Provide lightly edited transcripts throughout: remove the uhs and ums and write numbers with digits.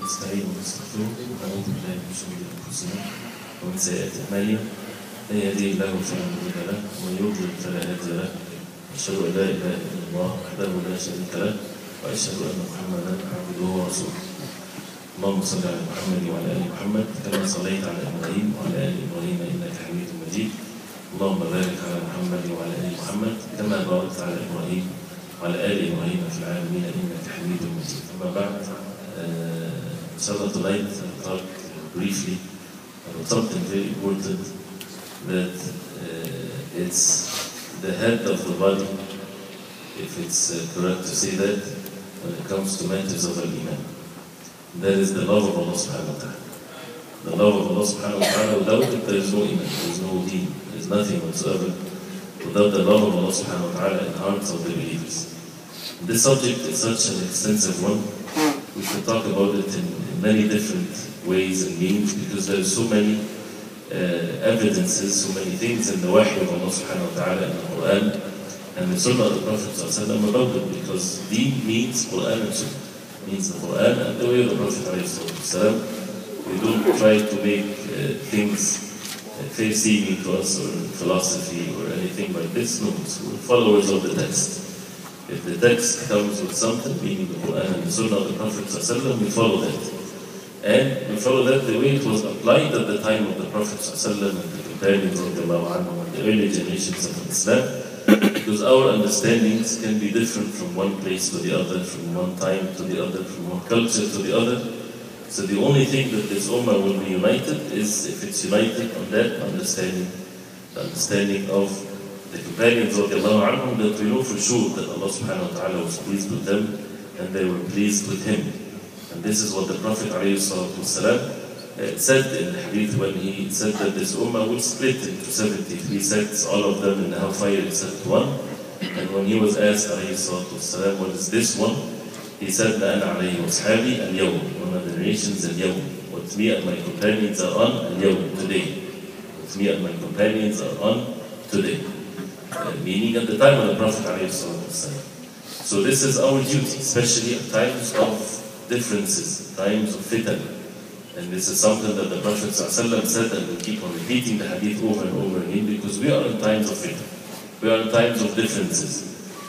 ونستعين ونستغفره ونعوذ بالله من شرور أنفسنا ومن سيئات أعمالنا من يهده الله فلا مضل له ومن يضلل فلا هادي له أشهد أن لا إله إلا الله وحده لا شريك له وأشهد أن محمدا عبده ورسوله. اللهم صل على محمد وعلى آل محمد كما صليت على إبراهيم وعلى آل إبراهيم إنك حميد مجيد. اللهم بارك على محمد وعلى آل محمد كما باركت على إبراهيم وعلى آل إبراهيم في العالمين إنك حميد مجيد. أما بعد, inshallah tonight I'll talk briefly about something very important, that it's the head of the body, if it's correct to say that, when it comes to matters of al-Iman. That is the love of Allah Subhanahu Wa Ta'ala. The love of Allah Subhanahu Wa Ta'ala, without it there is no Iman, there is no deen, there is nothing whatsoever without the love of Allah Subhanahu Wa Ta'ala in the hearts of the believers. This subject is such an extensive one. We could talk about it in many different ways and means, because there are so many evidences, so many things in the wahy of Allah Subhanahu Wa Ta'ala in the Quran and the Sunnah of the Prophet ﷺ about it, because deen means Quran and Sunnah. Means the Quran and the way of the Prophet ﷺ. We don't try to make things fair-seeming to us, or philosophy or anything like this. No, we're followers of the text. If the text comes with something, meaning the Quran and the Sunnah of the Prophet ﷺ, we follow that. And we follow that the way it was applied at the time of the Prophet ﷺ and the companions and the early generations of Islam. Because our understandings can be different from one place to the other, from one time to the other, from one culture to the other. So the only thing that this ummah will be united is if it's united on that understanding, the understanding of the companions of Allah, that we know for sure that Allah Subhanahu Wa Ta'ala was pleased with them and they were pleased with Him. And this is what the Prophet ﷺ said in the hadith when he said that this ummah will split into 73 sects, all of them in the hellfire except one. And when he was asked ﷺ, what is this one? He said, أَنَا عَلَيْهِ وَأَصْحَابِي الْيَوْمِ. One of the narrations, الْيَوْمِ. What me and my companions are on, الْيَوْمِ, today. What me and my companions are on, today. Meaning at the time of the Prophet ﷺ. So this is our duty, especially at times of differences, times of fitan. And this is something that the Prophet ﷺ said, and we keep on repeating the hadith over and over again, because we are in times of fitan. We are in times of differences,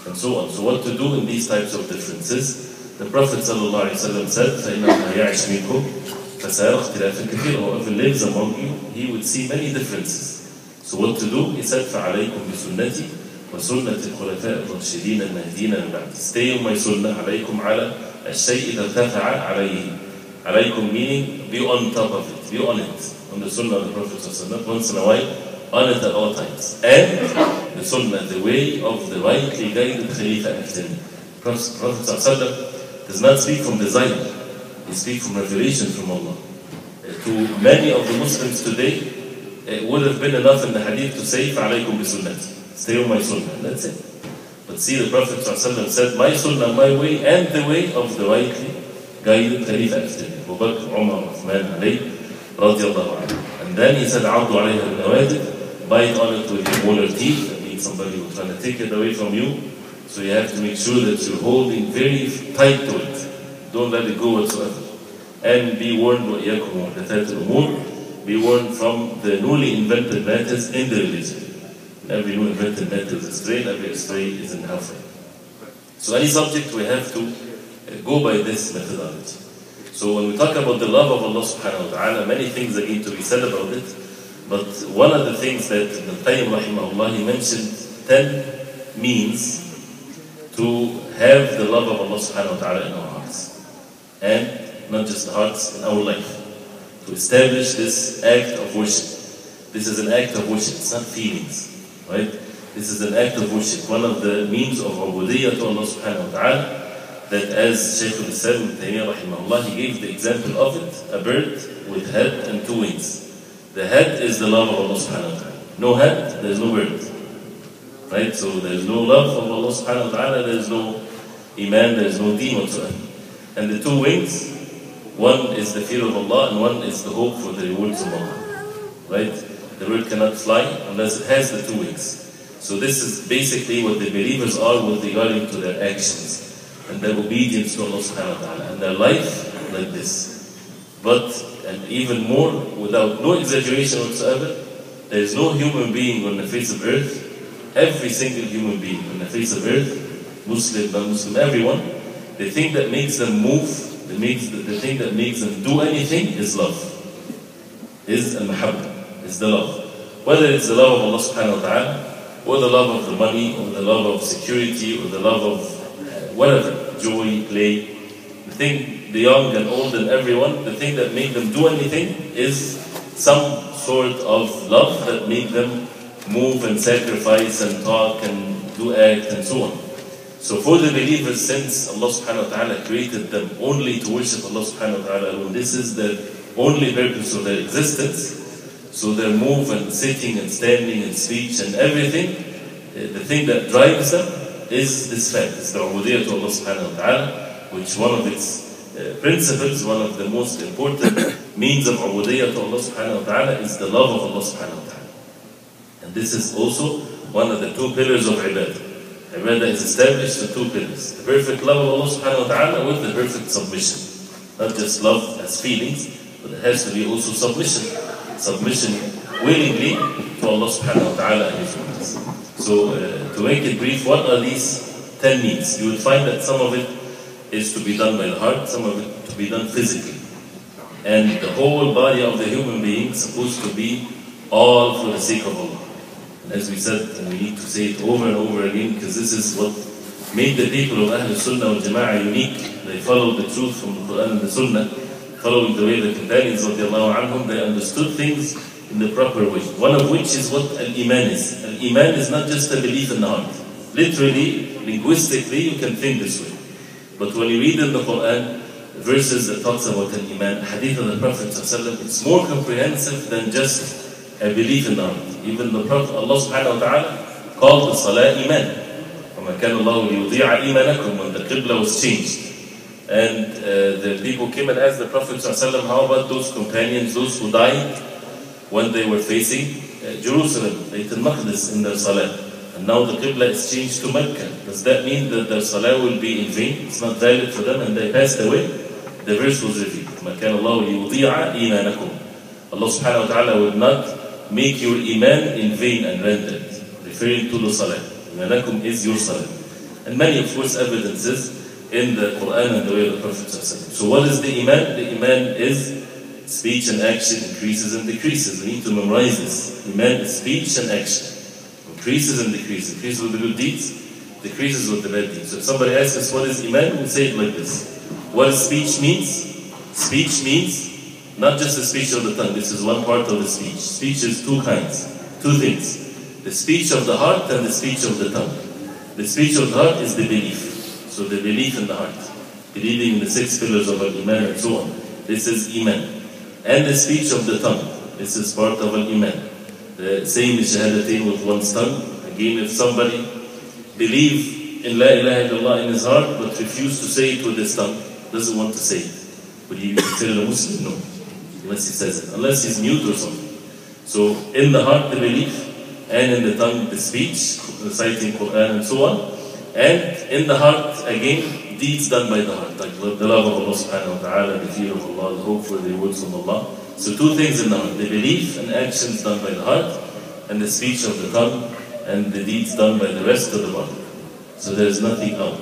and so on. So what to do in these types of differences? The Prophet ﷺ said, فَإِنَّهُ يَعِشْ مِنْكُمْ فَسَيَرَ اخْتِلَافًا كَثِيرًا. Whoever lives among you, he would see many differences. So what to do? He said, فَعَلَيْكُمْ بِسُنَّتِي وَسُنَّةِ الْخُلَفَاءِ الرَّاشِدِينَ الْمَهْدِينَ مِنْ بَعْدِي. Stay on my sunnah, عَلَيْكُمْ عَلَى الشَّيْءِ إِذَا ارْتَفَعَ عَلَيْهِ. Alaykum meaning, be on top of it, be on it, on the sunnah of the Prophet ﷺ, once in a while, on it at all times. And the sunnah, the way of the rightly guided Khalifa after me. Prophet ﷺ does not speak from desire, he speaks from revelation from Allah. To many of the Muslims today, it would have been enough in the hadith to say, فَعَلَيْكُمْ بِسُنَّتِ. Stay on my sunnah, that's it. But see, the Prophet ﷺ said, my sunnah, my way, and the way of the rightly guided Khalifa after me. Abu Bakr, Umar, Uthman, Ali, radiallahu anhu. And then he said, عَضُّ عَلَيْهَا بِالنَّوَاجِذِ. Bite on it with your molar teeth. That means somebody will try to take it away from you. So you have to make sure that you're holding very tight to it. Don't let it go whatsoever. And be warned, وَإِيَّاكُمْ وَمُحْدَثَاتِ الْأُمُورِ. Be warned from the newly invented matters in the religion. And every new invented matter is astray, and every astray is in hellfire. So any subject we have to go by this methodology. So when we talk about the love of Allah Subhanahu Wa Ta'ala, many things are going to be said about it. But one of the things that Ibn Qayyim rahimahullah, he mentioned 10 means to have the love of Allah Subhanahu Wa Ta'ala in our hearts. And not just the hearts, in our life. To establish this act of worship. This is an act of worship, it's not feelings. Right? This is an act of worship. One of the means of ubudiyyah to Allah Subhanahu Wa Ta'ala, that as Sheikh Ibn Rahimahullah, he gave the example of it, a bird with head and 2 wings. The head is the love of Allah Subhanahu Wa Ta'ala. No head, there is no bird. Right? So there is no love of Allah Subhanahu Wa Ta'ala, there is no iman, there is no deen whatsoever. And the 2 wings, one is the fear of Allah and one is the hope for the rewards of Allah. Right? The bird cannot fly unless it has the 2 wings. So this is basically what the believers are with regarding to their actions and their obedience to Allah Subhanahu Wa Ta'ala, and their life like this. But, and even more, without no exaggeration whatsoever, there is no human being on the face of earth, every single human being on the face of earth, Muslim, non-Muslim, everyone, the thing that makes them move, the thing that makes them do anything is love. Is al-mahabba, is the love. Whether it's the love of Allah Subhanahu Wa Ta'ala, or the love of the money, or the love of security, or the love of whatever, joy, play, the thing, the young and old and everyone, the thing that makes them do anything is some sort of love that makes them move and sacrifice and talk and do act and so on. So for the believers, since Allah Subhanahu Wa Ta'ala created them only to worship Allah Subhanahu Wa Ta'ala alone, this is the only purpose of their existence. So their move and sitting and standing and speech and everything, the thing that drives them is this fact. It's the ubudiyyah to Allah Subhanahu Wa Ta'ala, which one of its principles, one of the most important means of ubudiyyah to Allah Subhanahu Wa Ta'ala is the love of Allah Subhanahu Wa Ta'ala. And this is also one of the two pillars of ibadah. Ibadah is established with two pillars. The perfect love of Allah Subhanahu Wa Ta'ala with the perfect submission. Not just love as feelings, but it has to be also submission. Submission willingly to Allah Subhanahu Wa Ta'ala and His words. So to make it brief, what are these 10 needs? You will find that some of it is to be done by the heart, some of it to be done physically. And the whole body of the human being is supposed to be all for the sake of Allah. And as we said, and we need to say it over and over again, because this is what made the people of Ahlul Sunnah wal Jama'ah unique. They followed the truth from the Quran and the Sunnah, following the way the companions radiallahu anhum, they understood things in the proper way. One of which is what Al-Iman is. Al-Iman is not just a belief in the heart. Literally, linguistically, you can think this way. But when you read in the Quran, verses that talks about Al-Iman, hadith of the Prophet ﷺ, it's more comprehensive than just a belief in the heart. Even the Prophet, Allah Subhanahu Wa Ta'ala, called the Salah Iman. وَمَا كَانَ اللَّهُ لِيُضِيعَ إِيمَانَكُمْ, when the Qibla was changed. And the people came and asked the Prophet ﷺ, how about those companions, those who died when they were facing Jerusalem, Bayt al-Maqdis in their Salah. And now the Qibla is changed to Mecca. Does that mean that their Salah will be in vain? It's not valid for them and they passed away? The verse was revealed. مَا كَانَ اللَّهُ لِيُضِيعَ إِيمَانَكُمْ. Allah Subhanahu Wa Ta'ala will not make your Iman in vain and rendered. Referring to the Salah. Imanakum is your Salah. And many, of course, evidences in the Quran and the way of the Prophet ﷺ. So what is the Iman? The Iman is speech and action, increases and decreases. We need to memorize this. Iman is speech and action. Increases and decreases. Increases with the good deeds, decreases with the bad deeds. So if somebody asks us what is Iman, we say it like this. What speech means? Speech means not just the speech of the tongue. This is one part of the speech. Speech is two kinds, two things. The speech of the heart and the speech of the tongue. The speech of the heart is the belief. So the belief in the heart, believing in the 6 pillars of Al-Iman and so on. This is Iman. And the speech of the tongue, this is part of Al-Iman. The saying the Shahadatain with one's tongue. Again, if somebody believes in La ilaha illallah in his heart, but refuse to say it with his tongue, doesn't want to say it, would he be considered a Muslim? No. Unless he says it. Unless he's mute or something. So in the heart the belief, and in the tongue the speech, reciting Quran and so on. And in the heart, again, deeds done by the heart, like the love of Allah Subhanahu Wa Ta'ala, the fear of Allah, the hope for the rewards from Allah. So two things in the heart, the belief and actions done by the heart, and the speech of the tongue, and the deeds done by the rest of the body. So there is nothing out.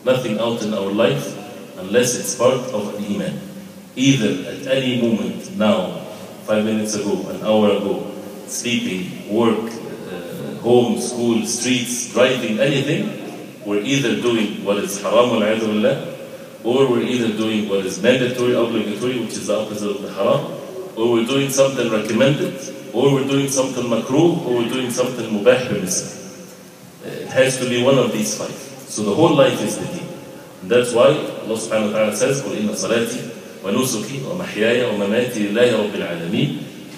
Nothing out in our life, unless it's part of an Iman. Either at any moment, now, 5 minutes ago, an hour ago, sleeping, work, home, school, streets, driving, anything, we're either doing what is haram wal-'iyadhu billah, or we're either doing what is mandatory, obligatory, which is the opposite of the haram, or we're doing something recommended, or we're doing something makruh, or we're doing something mubah permissible. It has to be one of these 5. So the whole life is the deen. And that's why Allah Subhanahu Wa Ta'ala says, قُلْ إِنَّ صَلَاتِي وَنُسُكِي وَمَحْيَايَ وَمَمَاتِي لِلَّهِ رَبِّ الْعَالَمِينَ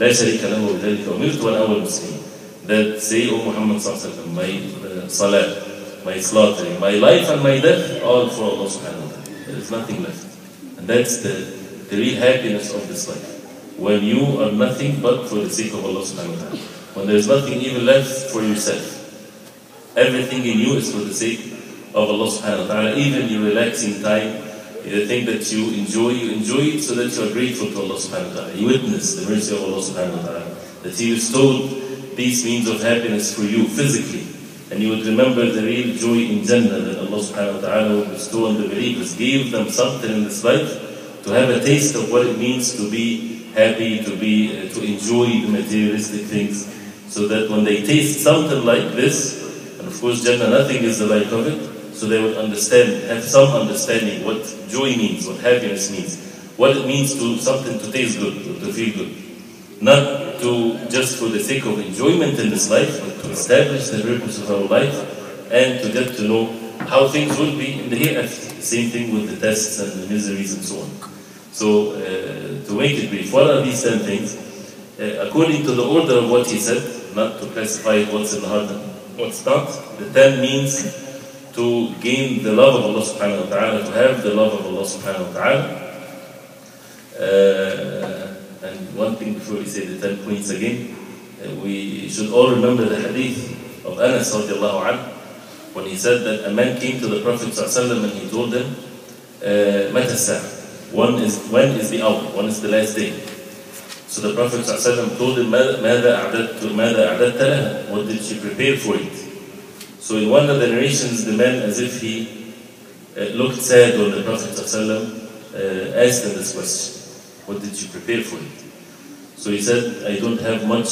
لَا شَرِيكَ لَهُ وَبِذَلِكَ أُمِرْتُ وَأَنَا أَوَّلُ الْمُسْلِمِينَ. That say, O Muhammad sallallahu alaihi wasallam, my salah, my slaughtering, my life and my death, all for Allah Subhanahu Wa Ta'ala. There is nothing left. And that's the real happiness of this life. When you are nothing but for the sake of Allah Subhanahu Wa Ta'ala. When there is nothing even left for yourself. Everything in you is for the sake of Allah Subhanahu Wa Ta'ala. Even your relaxing time, The thing that you enjoy it so that you are grateful to Allah Subhanahu Wa Ta'ala. You witness the mercy of Allah Subhanahu Wa Ta'ala, that He bestowed these means of happiness for you physically. And you would remember the real joy in Jannah that Allah Subhanahu Wa Ta'ala would bestow on the believers. Give them something in this life to have a taste of what it means to be happy, to enjoy the materialistic things, so that when they taste something like this, and of course Jannah, nothing is the like of it, so they would understand, have some understanding what joy means, what happiness means, what it means to something to taste good, or to feel good. Not to just for the sake of enjoyment in this life, but to establish the purpose of our life and to get to know how things will be in the hereafter. Same thing with the tests and the miseries and so on. So, to make it brief, what are these 10 things? According to the order of what he said, not to classify what's in the heart and what's not, the 10 means to gain the love of Allah Subhanahu Wa Ta'ala, to have the love of Allah Subhanahu Wa Ta'ala. And one thing before we say the 10 points again, we should all remember the hadith of Anas radiallahu anhu, when he said that a man came to the Prophet ﷺ and he told him, متى الساعة? When is the hour? When is the last day? So the Prophet ﷺ told him, ماذا أعددت لها? What did you prepare for it? So in one of the narrations, the man, as if he looked sad when the Prophet ﷺ asked him this question. What did you prepare for it? So he said, I don't have much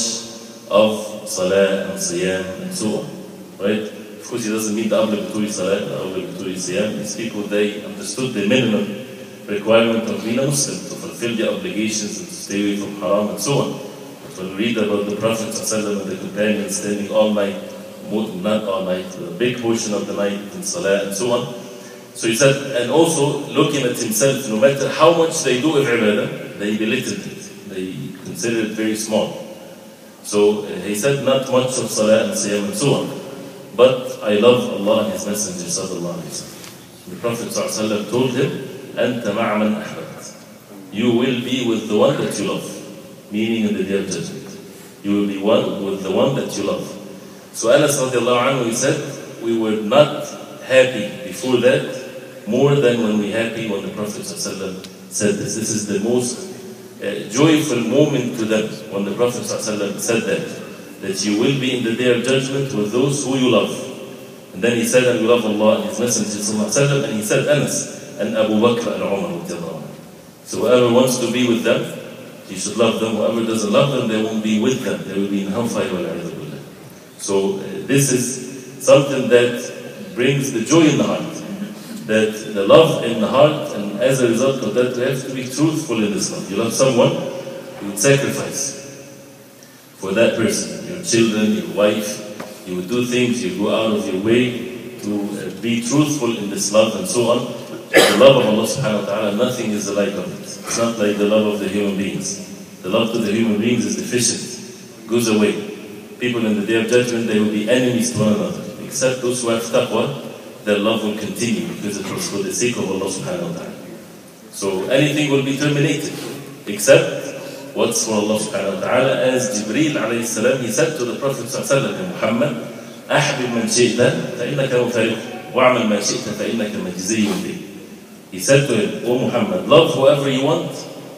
of salah and siyam and so on. Right? Of course, he doesn't mean the obligatory salah, the obligatory siyam. These people, they understood the minimum requirement of being a Muslim, to fulfill their obligations and to stay away from haram and so on. But when we read about the Prophet ﷺ and the companions standing all night, not all night, a big portion of the night in salah and so on. So he said, and also looking at himself, no matter how much they do of ibadah, they belittled it. They consider it very small. So he said, not much of salah and siyam and so on. But I love Allah and His Messenger sallallahu alaihi wasallam. The Prophet sallallahu alaihi wasallam told him, أنت مع من أحببت. You will be with the one that you love. Meaning in the day of judgment. You will be one with the one that you love. So Anas radiallahu anhu, he said, we were not happy before that more than when we happy when the Prophet ﷺ said this. This is the most joyful moment to them when the Prophet ﷺ said that you will be in the day of judgment with those who you love. And then he said, and we love Allah and His Messenger ﷺ, and he said Anas and Abu Bakr and Umar radiallahu anhu. So whoever wants to be with them, he should love them. Whoever doesn't love them, they won't be with them. They will be in hellfire. So this is something that brings the joy in the heart. That the love in the heart, and as a result of that, we have to be truthful in this love. You love someone, you would sacrifice for that person, your children, your wife. You would do things, you go out of your way to be truthful in this love and so on. The love of Allah Subhanahu Wa Ta'ala, nothing is the like of it. It's not like the love of the human beings. The love to the human beings is deficient, goes away. People in the day of judgment, they will be enemies to one another. Except those who have taqwa, their love will continue because it was for the sake of Allah Subhanahu Wa Ta'ala. So anything will be terminated except what's for Allah Subhanahu Wa Ta'ala. As Jibreel alayhi salam, he said to the Prophet sallallahu alayhi wa sallam, Muhammad, أحبب من شئت فإنك مفارق وأعمل ما شئت فإنك مجزي به. He said to him, O Muhammad, love whoever you want,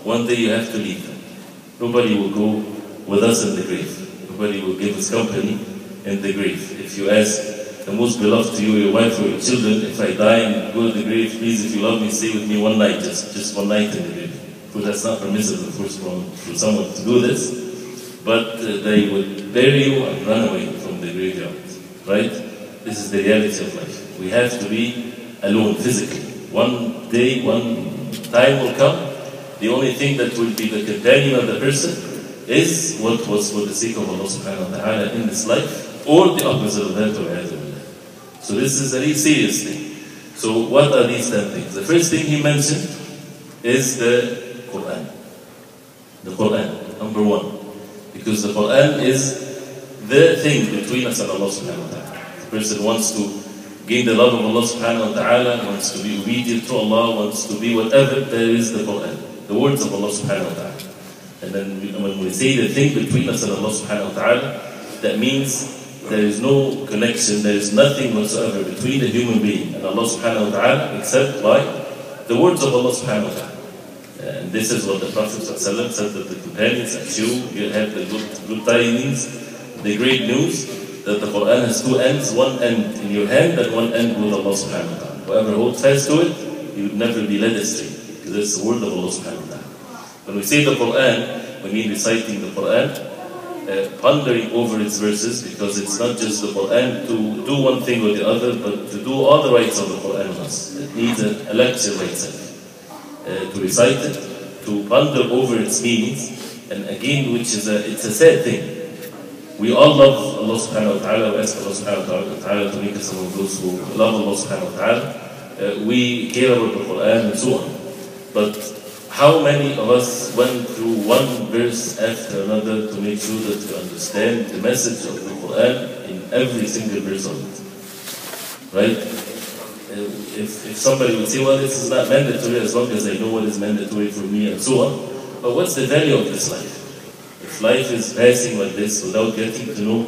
one day you have to leave them. Nobody will go with us in the grave. Nobody will give us company in the grave. If you ask the most beloved to you, your wife or your children, if I die and go to the grave, please, if you love me, stay with me one night, just one night in the grave. Because that's not permissible, of course, for someone to do this. But they would bury you and run away from the graveyard. Right? This is the reality of life. We have to be alone physically. One day, one time will come. The only thing that will be the companion of the person is what was for the sake of Allah Subhanahu Wa Ta'ala in this life, or the opposite of that, so this is a very serious thing. So what are these 10 things? The first thing he mentioned is the Quran. The Quran, number one. Because the Quran is the thing between us and Allah Subhanahu Wa Ta'ala. The person wants to gain the love of Allah Subhanahu Wa Ta'ala, wants to be obedient to Allah, wants to be whatever, there is the Quran. The words of Allah Subhanahu Wa Ta'ala. And then when we say the thing between us and Allah Subhanahu Wa Ta'ala, that means there is no connection, there is nothing whatsoever between the human being and Allah Subhanahu Wa Ta'ala except by the words of Allah Subhanahu Wa Ta'ala. And this is what the Prophet ﷺ said that the companions, as you have the good tidings, the great news, that the Quran has two ends, one end in your hand and one end with Allah Subhanahu Wa Ta'ala. Whoever holds fast to it, he would never be led astray, because it's the word of Allah Subhanahu Wa Ta'ala. When we say the Quran, we mean reciting the Quran, pondering over its verses, because it's not just the Quran to do one thing or the other, but to do all the rights of the Quran on us. It needs a lecture by itself. To recite it, to ponder over its meanings, and again, it's a sad thing. We all love Allah Subhanahu Wa Ta'ala. We ask Allah Subhanahu Wa Ta'ala to make us among those who love Allah Subhanahu Wa Ta'ala. We care about the Quran and so on. But how many of us went through one verse after another to make sure that we understand the message of the Quran in every single verse of it? Right? If somebody would say, well, this is not mandatory as long as I know what is mandatory for me and so on. But what's the value of this life? If life is passing like this without getting to know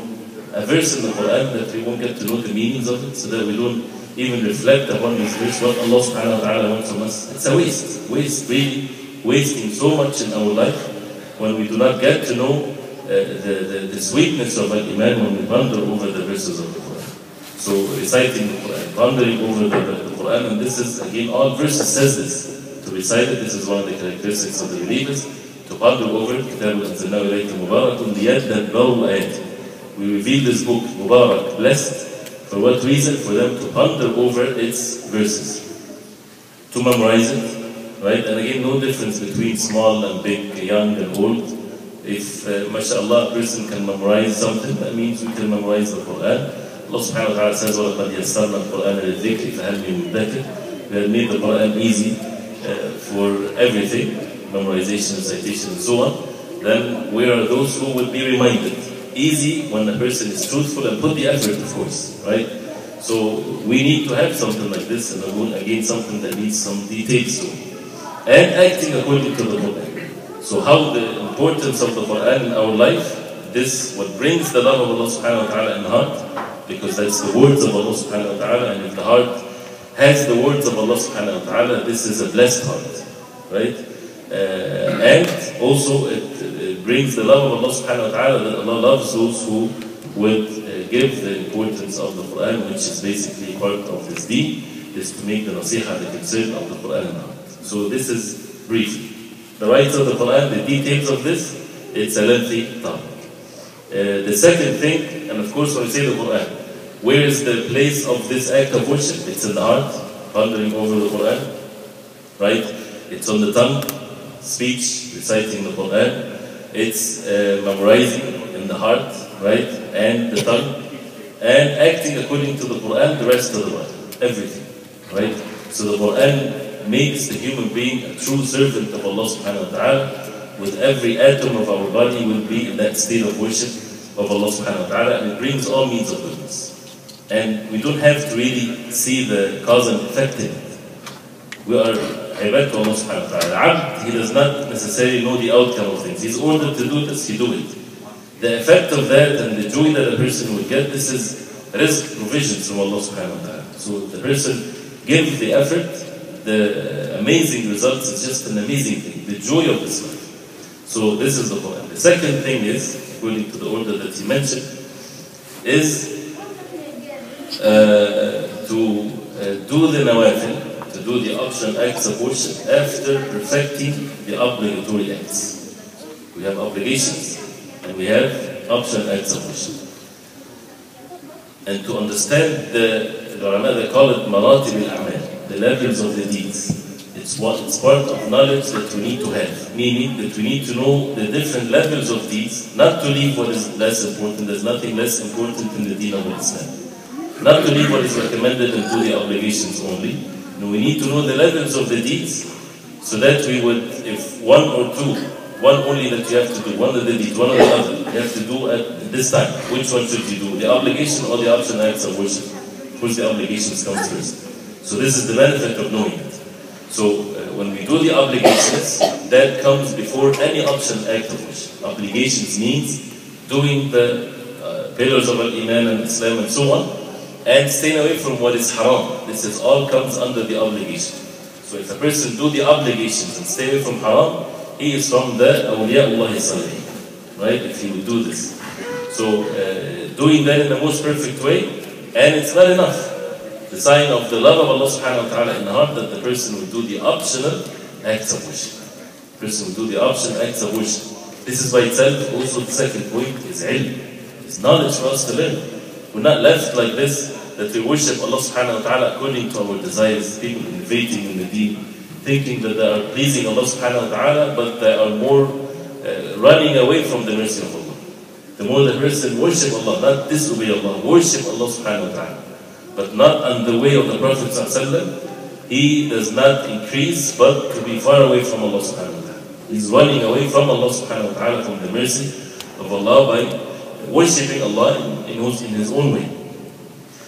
a verse in the Quran, that we won't get to know the meanings of it, so that we don't even reflect upon this verse, what Allah Subhanahu Wa Ta'ala wants from us, it's a waste. Really wasting so much in our life when we do not get to know the sweetness of Al-Iman when we ponder over the verses of the Quran. So reciting the Quran, pondering over the Quran, and this is, again, all verses says this. To recite it, this is one of the characteristics of the believers. To ponder over it, كتاب أنزلناه إليك مبارك ليدبروا آياته. We reveal this book, Mubarak, blessed. For what reason? For them to ponder over its verses. To memorize it, right? And again, no difference between small and big, young and old. If, mashallah, a person can memorize something, that means we can memorize the Quran. Allah Subhanahu Wa Ta'ala says, وَلَقَدْ يَسَّرْنَا الْقُرْآنَ لِلذِّكْرِ فَهَلْ مِن مُدَّكِرٍ. We have made the Quran easy for everything, memorization, citation, and so on. Then where are those who will be reminded? Easy when a person is truthful and put the effort, of course, right? So we need to have something like this, and again, something that needs some details to it. And acting according to the Quran. So how the importance of the Quran in our life, this what brings the love of Allah Subhanahu Wa Ta'ala in the heart, because that's the words of Allah Subhanahu Wa Ta'ala, and if the heart has the words of Allah Subhanahu Wa Ta'ala, this is a blessed heart, right? And also it brings the love of Allah Subhanahu Wa Ta'ala, that Allah loves those who would give the importance of the Quran, which is basically part of this deen, is to make the nasiha, the concern of the Quran in the heart. So this is briefly. The rights of the Quran, the details of this, it's a lengthy topic. The second thing, and of course when we say the Quran, where is the place of this act of worship? It's in the heart, pondering over the Quran, right? It's on the tongue, speech, reciting the Quran. It's memorizing in the heart, right? And the tongue. And acting according to the Quran, the rest of the world, everything, right? So the Quran makes the human being a true servant of Allah Subhanahu Wa Ta'ala. With every atom of our body will be in that state of worship of Allah Subhanahu Wa Ta'ala, and it brings all means of goodness. And we don't have to really see the cause and effect in it. We are ibad to Allah Subhanahu Wa Ta'ala. Abd, he does not necessarily know the outcome of things. He's ordered to do this, he do it. The effect of that and the joy that a person will get, this is rizq, provisions from Allah Subhanahu Wa Ta'ala. So the person gives the effort, the amazing results is just an amazing thing, the joy of this life. So this is the Quran. The second thing is, according to the order that he mentioned, is to do the nawafil, to do the optional acts of worship after perfecting the obligatory acts. We have obligations and we have optional acts of worship. And to understand the ulama, they call it maratib al-a'mal, the levels of the deeds. It's part of knowledge that we need to have, meaning that we need to know the different levels of deeds, not to leave what is less important. There's nothing less important in the deen of Islam. Not to leave what is recommended and do the obligations only. No, we need to know the levels of the deeds, so that we would, if one or two, one only that you have to do, one of the deeds, one or the other, you have to do at this time. Which one should you do? The obligation or the optional acts of worship? Of course, the obligations comes first. So this is the benefit of knowing it. So when we do the obligations, that comes before any optional act of worship. Obligations means doing the pillars of Al-Iman and Islam and so on, and staying away from what is haram. This is all comes under the obligation. So if a person do the obligations and stay away from haram, he is from the awliyaullah salihin, right? If he would do this. So doing that in the most perfect way, and it's not enough. The sign of the love of Allah Subhanahu Wa Ta'ala in the heart, that the person will do the optional acts of worship. The person will do the optional acts of worship. This is by itself also the second point is ilm. It's knowledge for us to learn. We're not left like this, that we worship Allah Subhanahu Wa Ta'ala according to our desires, people innovating in the deen, thinking that they are pleasing Allah Subhanahu Wa Ta'ala, but they are more running away from the mercy of Allah. The more the person worship Allah, not disobey Allah, worship Allah Subhanahu Wa Ta'ala, but not on the way of the Prophet ﷺ, he does not increase, but to be far away from Allah Subhanahu Wa Ta'ala. He's running away from Allah Subhanahu Wa Ta'ala, from the mercy of Allah, by worshipping Allah in his own way.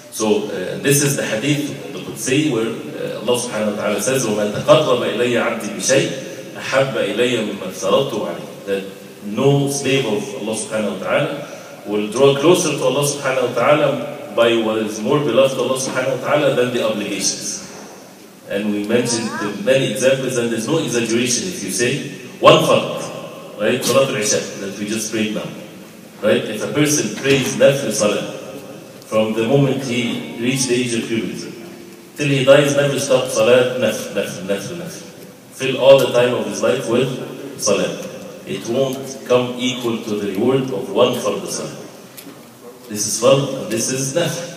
So this is the hadith, the Qudsi, where Allah Subhanahu Wa Ta'ala says, وَمَنْ تَقَرَّبَ إِلَيَّ عَبْدِي بِشَيْءٍ أَحَبَّ إِلَيَّ مِمَّا افترضت عَلَيْهِ. That no slave of Allah Subhanahu Wa Ta'ala will draw closer to Allah Subhanahu Wa Ta'ala by what is more beloved to Allah Subhanahu Wa Ta'ala than the obligations. And we mentioned many examples, and there's no exaggeration if you say one fard, right? Salat al-Isha that we just prayed now, right? If a person prays nafil salah from the moment he reached the age of puberty till he dies, never stop salat, nafil. Fill all the time of his life with salat. It won't come equal to the reward of one fard salah. This is fard and this is nafil.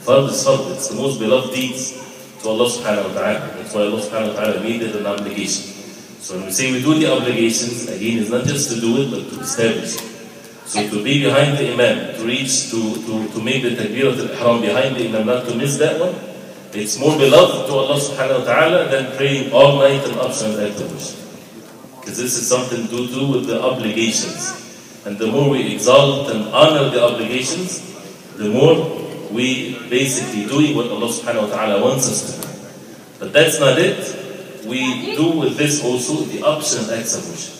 Fard is fard. It's the most beloved deeds to Allah Subhanahu Wa Ta'ala. That's why Allah Subhanahu Wa Ta'ala made it an obligation. So when we say we do the obligations, again, it's not just to do it, but to establish it. So to be behind the Imam, to reach, to make the takbirat al-ihram behind the Imam, not to miss that one, it's more beloved to Allah Subhanahu Wa Ta'ala than praying all night and optional act of worship. Because this is something to do with the obligations. And the more we exalt and honor the obligations, the more we basically doing what Allah Subhanahu Wa Ta'ala wants us to do. But that's not it. We do with this also the optional acts of worship.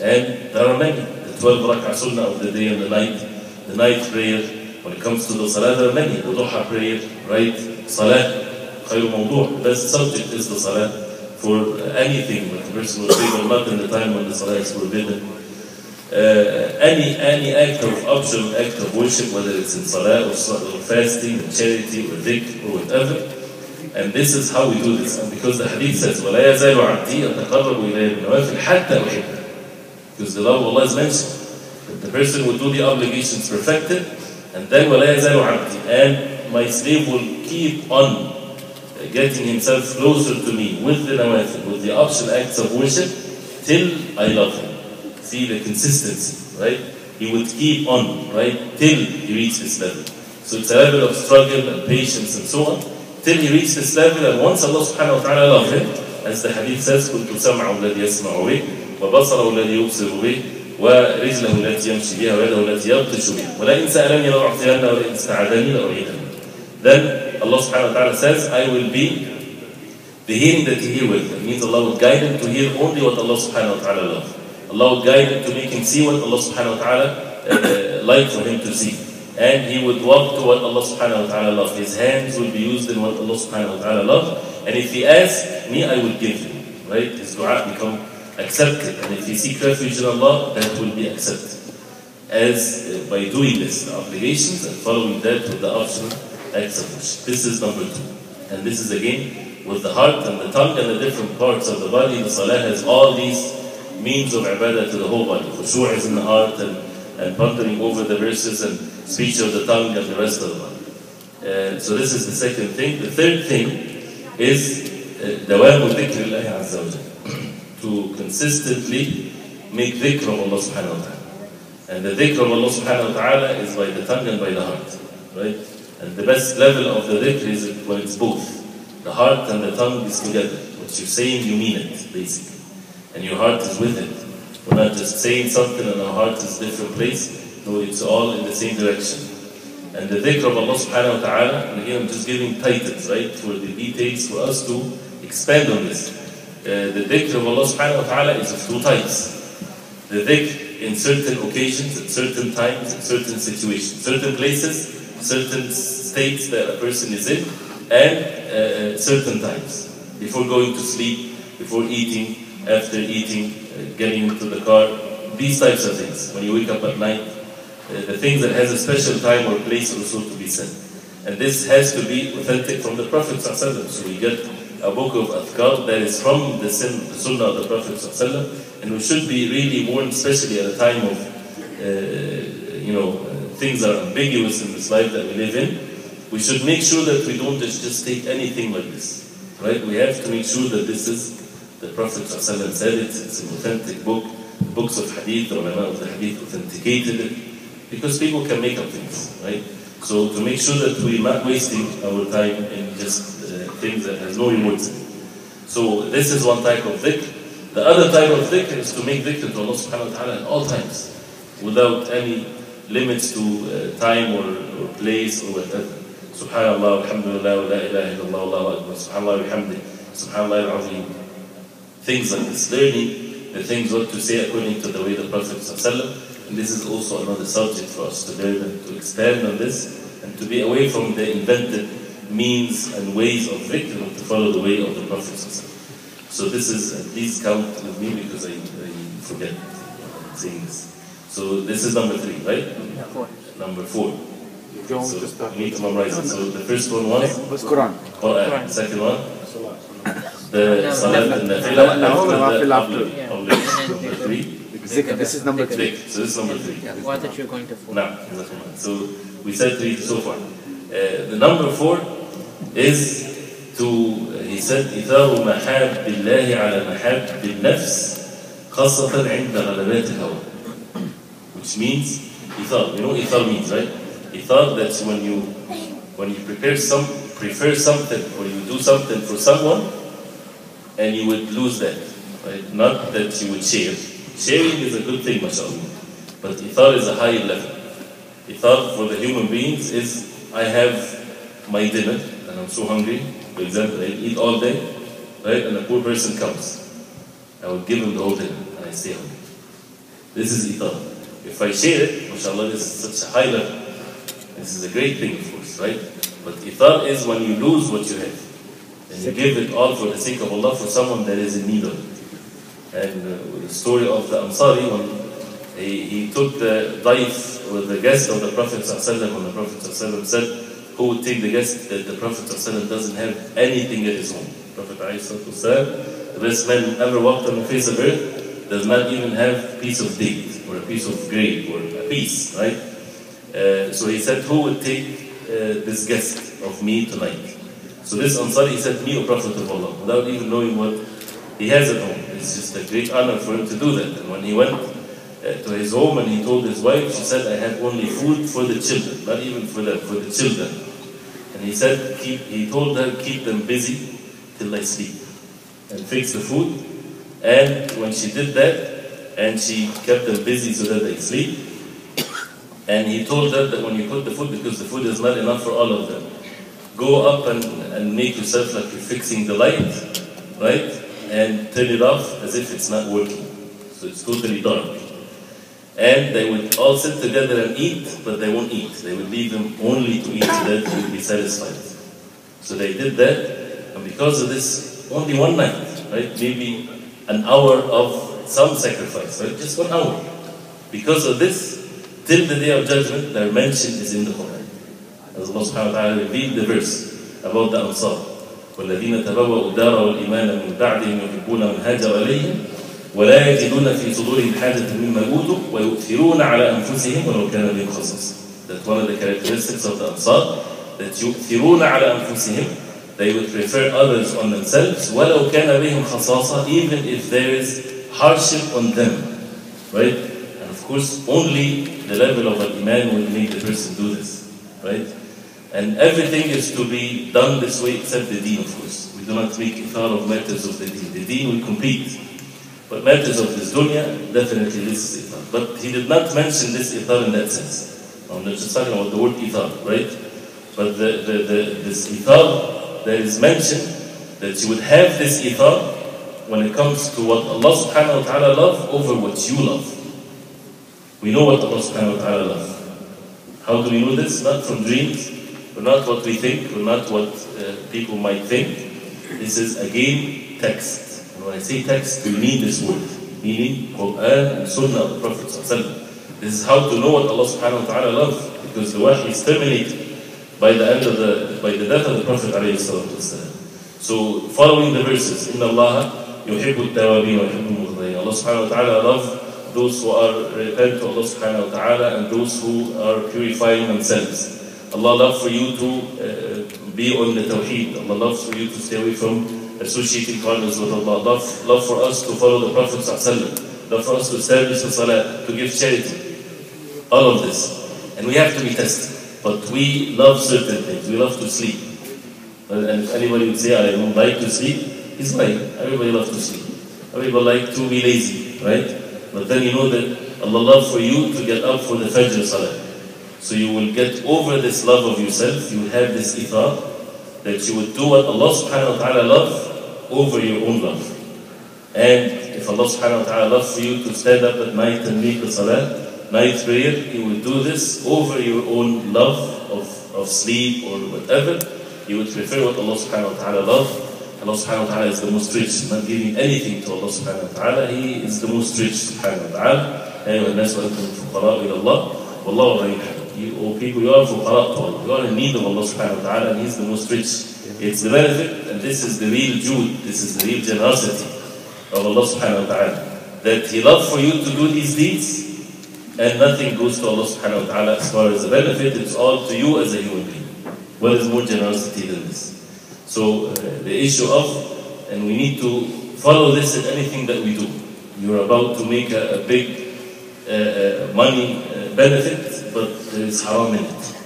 And there are many. The 12 rak'ah sunnah of the day and the night prayer. When it comes to the salah, there are many. The duha prayer, right? Salah, khayr mawdu'. The best subject is the salah for anything. When the person will pray, but not in the time when the salah is forbidden. Any act of optional act of worship, whether it's in salah or fasting, or charity, or dhikr, or whatever. And this is how we do this. And because the hadith says, وَلَا يَزَالُ عَبْدِي أَتَقَرَّبُ إِلَيَّ بِالنَّوَافِلِ حَتَّى أُحِبَّهُ. Because the love of Allah is mentioned. That the person will do the obligations perfected, and then وَلَا يَزَالُ عَبْدِي. And my slave will keep on getting himself closer to me with the nawafil, with the optional acts of worship, till I love him. See the consistency, right? He would keep on, right, till he reaches this level. So it's a level of struggle and patience and so on, till he reaches this level. And once Allah Subhanahu Wa Ta'ala loves him, as the hadith says, كنت سمعه الذي يسمع به وبصره الذي يبصر به ورجله التي يمشي بها ويده التي يبطش بها ولئن سألني لأعطينه ولئن استعاذني لأعيذنه. Then Allah Subhanahu Wa Ta'ala says, I will be the hearing that he hear with. It means Allah will guide him to hear only what Allah Subhanahu Wa Ta'ala loves. Allah would guide him to make him see what Allah Subhanahu Wa Ta'ala like for him to see. And he would walk to what Allah Subhanahu Wa Ta'ala loves. His hands will be used in what Allah Subhanahu Wa Ta'ala loves. And if he asks me, I will give him. Right? His dua become accepted. And if he seek refuge in Allah, that will be accepted. As by doing this, the obligations, and following that with the optional acts of worship. This is number 2. And this is again with the heart and the tongue and the different parts of the body. The salah has all these means of ibadah to the whole body. Khushu' is in the heart, and pondering over the verses, and speech of the tongue, and the rest of the body. So this is the second thing. The third thing is دوام ذكر الله عز وجل. To consistently make dhikr of Allah Subhanahu Wa Ta'ala. And the dhikr of Allah Subhanahu Wa Ta'ala is by the tongue and by the heart. Right? And the best level of the dhikr is when it's both. The heart and the tongue is together. What you're saying, you mean it, basically. And your heart is with it. We're not just saying something and our heart is a different place. No, it's all in the same direction. And the dhikr of Allah Subhanahu Wa Ta'ala, and again I'm just giving titles, right, for the details for us to expand on this. The dhikr of Allah Subhanahu Wa Ta'ala is of 2 types. The dhikr in certain occasions, at certain times, in certain situations, certain places, certain states that a person is in, and certain times. before going to sleep, before eating, after eating, getting into the car, these types of things. When you wake up at night, the things that has a special time or place also to be said. And this has to be authentic from the Prophet ﷺ. So we get a book of adhkar that is from the sunnah of the Prophet ﷺ, and we should be really warned, especially at a time of, things are ambiguous in this life that we live in. We should make sure that we don't just take anything like this, right? We have to make sure that this is, the Prophet ﷺ said it, it's an authentic book. Books of hadith, the ulama of the hadith authenticated it, because people can make up things, right? So to make sure that we're not wasting our time in just things that has no rewards in it. So this is one type of dhikr. The other type of dhikr is to make dhikr to Allah Subhanahu Wa Ta'ala at all times, without any limits to time or place or whatever. Subhanallah, alhamdulillah, wa la ilaha illallah, Allahu akbar, subhanallah wa bihamdih, subhanallah al-azim. Things like this, learning the things what to say according to the way the Prophet ﷺ. And this is also another subject for us to learn and to expand on this, and to be away from the invented means and ways of dhikr, and to follow the way of the Prophet ﷺ. So this is, please count with me because I forget saying this. So this is number 3, right? Number 4. So you need to memorize it. So the first one was Quran. Quran. Second one, the salat and nafila after. Number 3. Zikr. This is number 3. So this is number 3. Why that you're going to 4? No. So we said 3 so far. The number 4 is he said إثار محاب الله على محاب النفس خاصة عند غلبات الهوى, which means إثار. You know what إثار means, right? إثار, that's when you prefer something, or you do something for someone and you would lose that, right? Not that you would share. Sharing is a good thing, mashallah, but إثار is a higher level. إثار for the human beings is, I have my dinner and I'm so hungry. For example, I eat all day, right? And a poor person comes. I would give him the whole dinner and I stay hungry. This is itar. If I share it, mashallah, this is such a high level. This is a great thing, of course, right? But itar is when you lose what you have. And you give it all for the sake of Allah for someone that is in need of it. And the story of the Ansari, when he took the daif with the guest of the Prophet ﷺ, when the Prophet ﷺ said, who would take the guest that the Prophet ﷺ doesn't have anything at his home? Prophet ﷺ, the best man ever walked on the face of earth, does not even have a piece of date or a piece of grape or a piece, right? So he said, who would take this guest of me tonight? So this Ansari, he said, me, O Prophet of Allah, without even knowing what he has at home. It's just a great honor for him to do that. And when he went to his home and he told his wife, she said, I have only food for the children, not even for them, for the children. And he said, he told her, keep them busy till I sleep, and fix the food. And when she did that, and she kept them busy so that they sleep, and he told her that when you put the food, because the food is not enough for all of them, go up and make yourself like you're fixing the light, right? And turn it off as if it's not working. So it's totally dark. And they would all sit together and eat, but they won't eat. They would leave them only to eat so that they would be satisfied. So they did that, and because of this, only one night, right? Maybe an hour of some sacrifice, right? Just 1 hour. Because of this, till the day of judgment, their mention is in the Quran. As Allah Subhanahu Wa Ta'ala revealed the verse about the Ansar. وَالَّذِينَ تَبَوَّأُوا الدَّارَ وَالْإِيمَانَ مِنْ بَعْدِهِمْ يُحِبُّونَ مَنْ هَاجَرَ إِلَيْهِمْ ولا يجدون في صدورهم حاجة مما أوتوا ويؤثرون على أنفسهم ولو كان بهم خصاصة. That's one of the characteristics of the Ansar, that يؤثرون على أنفسهم, they would prefer others on themselves, ولو كان بهم خصاصة, even if there is hardship on them, right? And of course, only the level of al-iman will make the person do this, right? And everything is to be done this way except the deen, of course. We do not make ithar of matters of the deen. The deen will complete. But matters of this dunya, definitely this is ithar. But he did not mention this ithar in that sense. I'm not just talking about the word ithar, right? But this ithar that is mentioned, that you would have this ithar when it comes to what Allah Subhanahu Wa Ta'ala love over what you love. We know what Allah Subhanahu Wa Ta'ala love. How do we know this? Not from dreams, or not what we think, or not what people might think. This is again text. And when I say text, we mean this word, meaning Quran and Sunnah of the Prophet ﷺ. This is how to know what Allah Subhanahu Wa Ta'ala loves, because the wahy is terminated by the death of the Prophet ﷺ. So following the verses, Inna Allah yuhibbu at-tawabin wa yuhibbu al-mutatahhirin. Allah Subhanahu Wa Ta'ala loves those who are repent to Allah Subhanahu Wa Ta'ala and those who are purifying themselves. Allah loves for you to be on the Tawheed. Allah loves for you to stay away from associating partners with Allah. Love for us to follow the Prophet ﷺ. Love for us to establish the Salah, to give charity. All of this. And we have to be tested. But we love certain things. We love to sleep. And if anybody would say, I don't like to sleep, he's lying. Everybody loves to sleep. Everybody like to be lazy, right? But then you know that Allah loves for you to get up for the Fajr Salah. So you will get over this love of yourself. You will have this ithar that you would do what Allah Subhanahu Wa Ta'ala loves over your own love. And if Allah Subhanahu Wa Ta'ala loves for you to stand up at night and make the Salah, night prayer, you will do this over your own love of sleep or whatever. You would prefer what Allah Subhanahu Wa Ta'ala loves. Allah Subhanahu Wa Ta'ala is the most rich, not giving anything to Allah Subhanahu Wa Ta'ala. He is the most rich Subhanahu Wa Ta'ala. أيها الناس وأنتم فقراء إلى الله والله غني حميد. You people, you are fuqara to Allah. You are in need of Allah Subhanahu Wa Ta'ala, and He is the most rich. It's the benefit, and this is the real jude. This is the real generosity of Allah Subhanahu Wa Ta'ala. That He loves for you to do these deeds, and nothing goes to Allah Subhanahu Wa Ta'ala as far as the benefit. It's all to you as a human being. What is more generosity than this? So the issue of, and we need to follow this in anything that we do. You're about to make a big money benefit, but there is haram in it.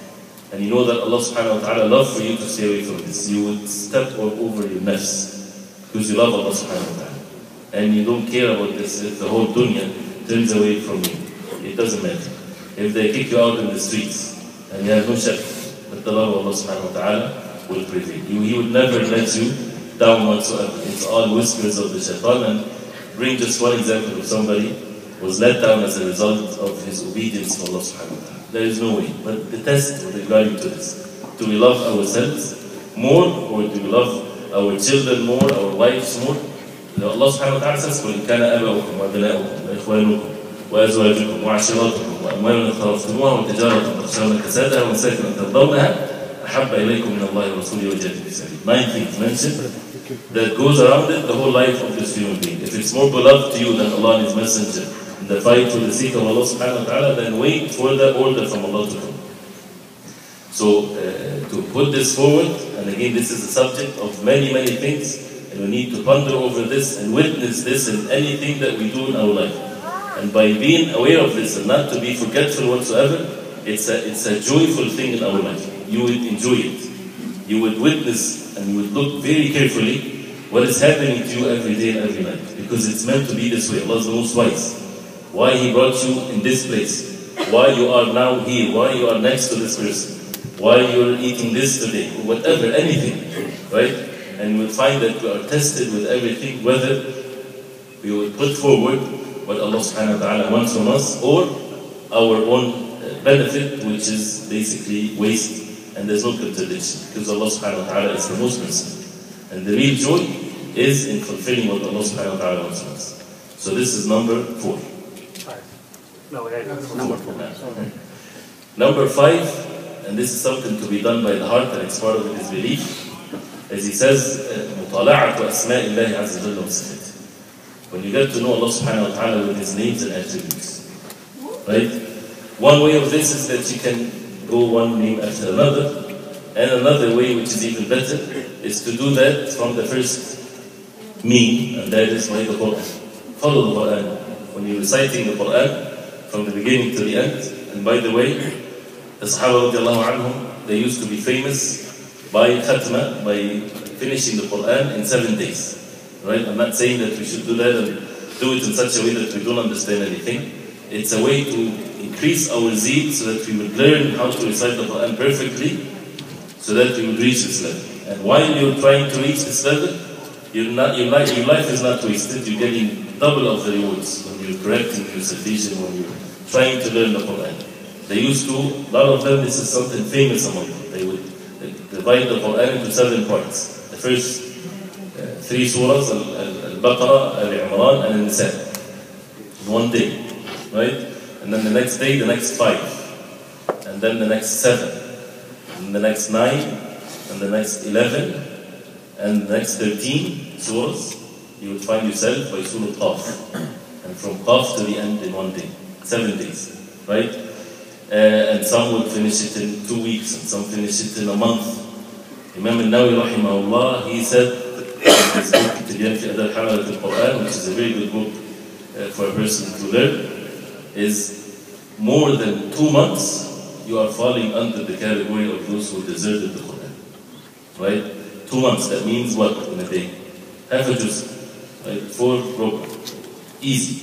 And you know that Allah Subhanahu Wa Ta'ala loves for you to stay away from this. You would step over your nafs because you love Allah Subhanahu Wa Ta'ala. And you don't care about this. If the whole dunya turns away from you, it doesn't matter. If they kick you out in the streets and you have no shak, but the love of Allah Subhanahu Wa Ta'ala will prevail. He would never let you down whatsoever. It's all whispers of the shaitan. And bring just one example of somebody was let down as a result of his obedience to Allah Subhanahu Wa Ta'ala. There is no way. But the test regarding to this, do we love ourselves more, or do we love our children more, our wives more? Allah Subhanahu Wa Ta'ala says, وَإِنْ كَانَ أَبَوْكُمْ وَأَبْنَاؤُكُمْ وَإِخْوَانُكُمْ وأزواجكم وعشيرتكم وأموال اقترفتموها وتجارة تخشون كسادها ومساكن ترضونها أحب إليكم من الله ورسوله وجهاد في سبيله. 9 things mentioned that goes around it the whole life of this human being. If it's more beloved to you than Allah and His Messenger in the fight for the sake of Allah Subhanahu Wa Ta'ala, then wait for the order from Allah to come. So to put this forward, and again this is the subject of many things, and we need to ponder over this and witness this in anything that we do in our life. And by being aware of this and not to be forgetful whatsoever, it's a joyful thing in our life. You would enjoy it. You would witness and you would look very carefully what is happening to you every day and every night. Because it's meant to be this way. Allah is the most wise. Why He brought you in this place. Why you are now here. Why you are next to this person. Why you are eating this today. Or whatever, anything. Right? And you will find that we are tested with everything, whether we will put forward what Allah Subhanahu Wa Ta'ala wants from us, or our own benefit, which is basically waste, and there's no contradiction, because Allah Subhanahu Wa Ta'ala is the most merciful. And the real joy is in fulfilling what Allah Subhanahu Wa Ta'ala wants from us. So this is number 4. Number 4. Number 5, and this is something to be done by the heart, and it's part of his belief, as he says, مطالعة أسماء الله عز وجل وصفاته. When you get to know Allah Subhanahu Wa Ta'ala with His names and attributes, right? One way of this is that you can go one name after another, and another way, which is even better, is to do that from the first mean, and that is by the Quran. Follow the Quran. When you're reciting the Quran, from the beginning to the end, and by the way, the Sahaba radiallahu anhum, they used to be famous by khatma, by finishing the Quran in 7 days. Right? I'm not saying that we should do that and do it in such a way that we don't understand anything. It's a way to increase our zeal so that we would learn how to recite the Quran perfectly, so that we would reach this level. And while you're trying to reach this level, your life is not wasted. You're getting double of the rewards when you're correcting your recitation, when you're trying to learn the Quran. They used to, a lot of them, this is something famous among them. They would divide the Quran into 7 parts. The first 3 surahs, Al-Baqarah, Al-Imran, and Al-Nisa, in one day, right? And then the next day, the next 5, and then the next 7, and the next 9, and the next 11, and the next 13 surahs, you would find yourself by Surah Qaf. And from Qaf to the end in one day, 7 days, right? And some would finish it in 2 weeks, and some finish it in a month. Imam al-Nawawi rahimahullah, he said in his book, Tibyan fi Adab Hamalat al-Quran, which is a very good book for a person to learn, is more than 2 months, you are falling under the category of those who deserted the Quran. Right? 2 months, that means what in a day? Half a juz, right? 4 broken. Easy.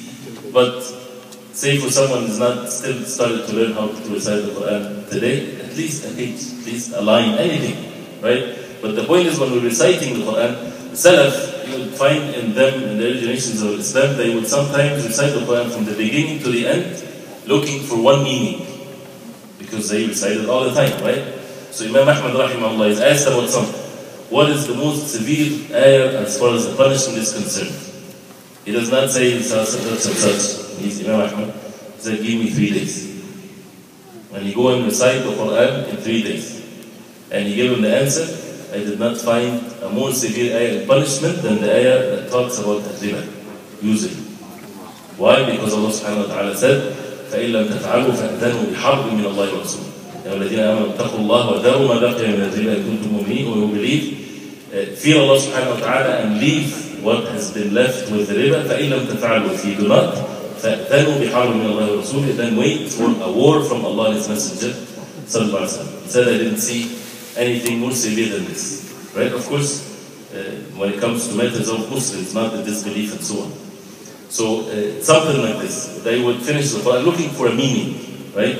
But say for someone who's not still started to learn how to recite the Quran today, at least a page, at least a line, anything. Right? But the point is, when we're reciting the Quran, the Salaf, you would find in them, in the early generations of Islam, they would sometimes recite the Quran from the beginning to the end, looking for one meaning. Because they recite it all the time, right? So Imam Ahmad rahimahullah is asked about something. What is the most severe ayah as far as the punishment is concerned? He does not say such and such. He's Imam Ahmad. He said, give me 3 days. And you go and recite the Quran in 3 days. And he gave him the answer, I did not find a more severe ayah in punishment than the ayah that talks about riba, usury. Why? Because Allah Subhanahu Wa Ta'ala said, فَإِن لَمْ تَفْعَلُوا فَأْذَنُوا بِحَرْبٍ مِّنَ اللَّهِ وَرَسُولِهِ يَا الَّذِينَ آمَنُوا اتَّقُوا اللَّهَ وَذَرُوا مَا بَقِيَ مِنَ الرِّبَا إِن كُنتُم مُؤْمِنِينَ. When you believe, fear Allah Subhanahu Wa Ta'ala and leave what has been left with the riba. فَإِن لَمْ تَفْعَلُوا, if you do not, فَأْذَنُوا بِحَرْبٍ مِّنَ اللَّهِ وَرَسُولِهِ, then wait for a war from Allah and His Messenger. He said, I didn't see anything more severe than this. Right? Of course, when it comes to matters of Muslims, not the disbelief and so on. So, something like this. They would finish the Quran looking for a meaning. Right?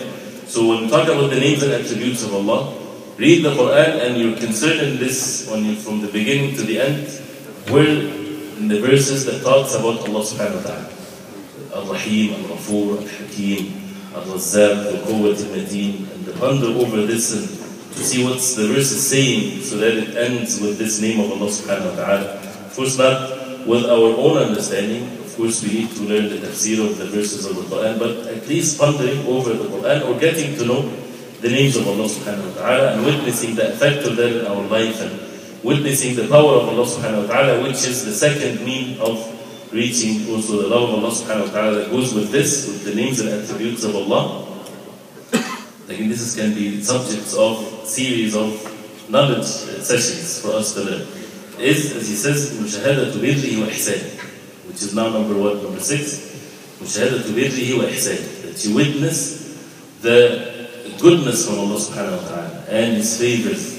So, when we talk about the names and attributes of Allah, read the Quran and you're concerned in this, when you, from the beginning to the end, where in the verses that talks about Allah Subhanahu Wa Ta'ala. Al-Rahim, Al-Ghafur, Al-Hakim, Al-Razzaq, Al-Quwwat Al-Mateen, and ponder over this and to see what's the verse is saying, so that it ends with this name of Allah Subhanahu Wa Ta'ala. Of course, not with our own understanding. Of course, we need to learn the tafsir of the verses of the Quran, but at least pondering over the Quran or getting to know the names of Allah Subhanahu Wa Ta'ala and witnessing the effect of that in our life and witnessing the power of Allah Subhanahu Wa Ta'ala, which is the second mean of reaching also the love of Allah Subhanahu Wa Ta'ala that goes with this, with the names and attributes of Allah. Again, this can be subjects of series of knowledge sessions for us to learn. Is, as he says, مشاهدة بره وإحسان, which is now number 6. مشاهدة بره وإحسان, that you witness the goodness from Allah Subhanahu Wa Ta'ala and His favors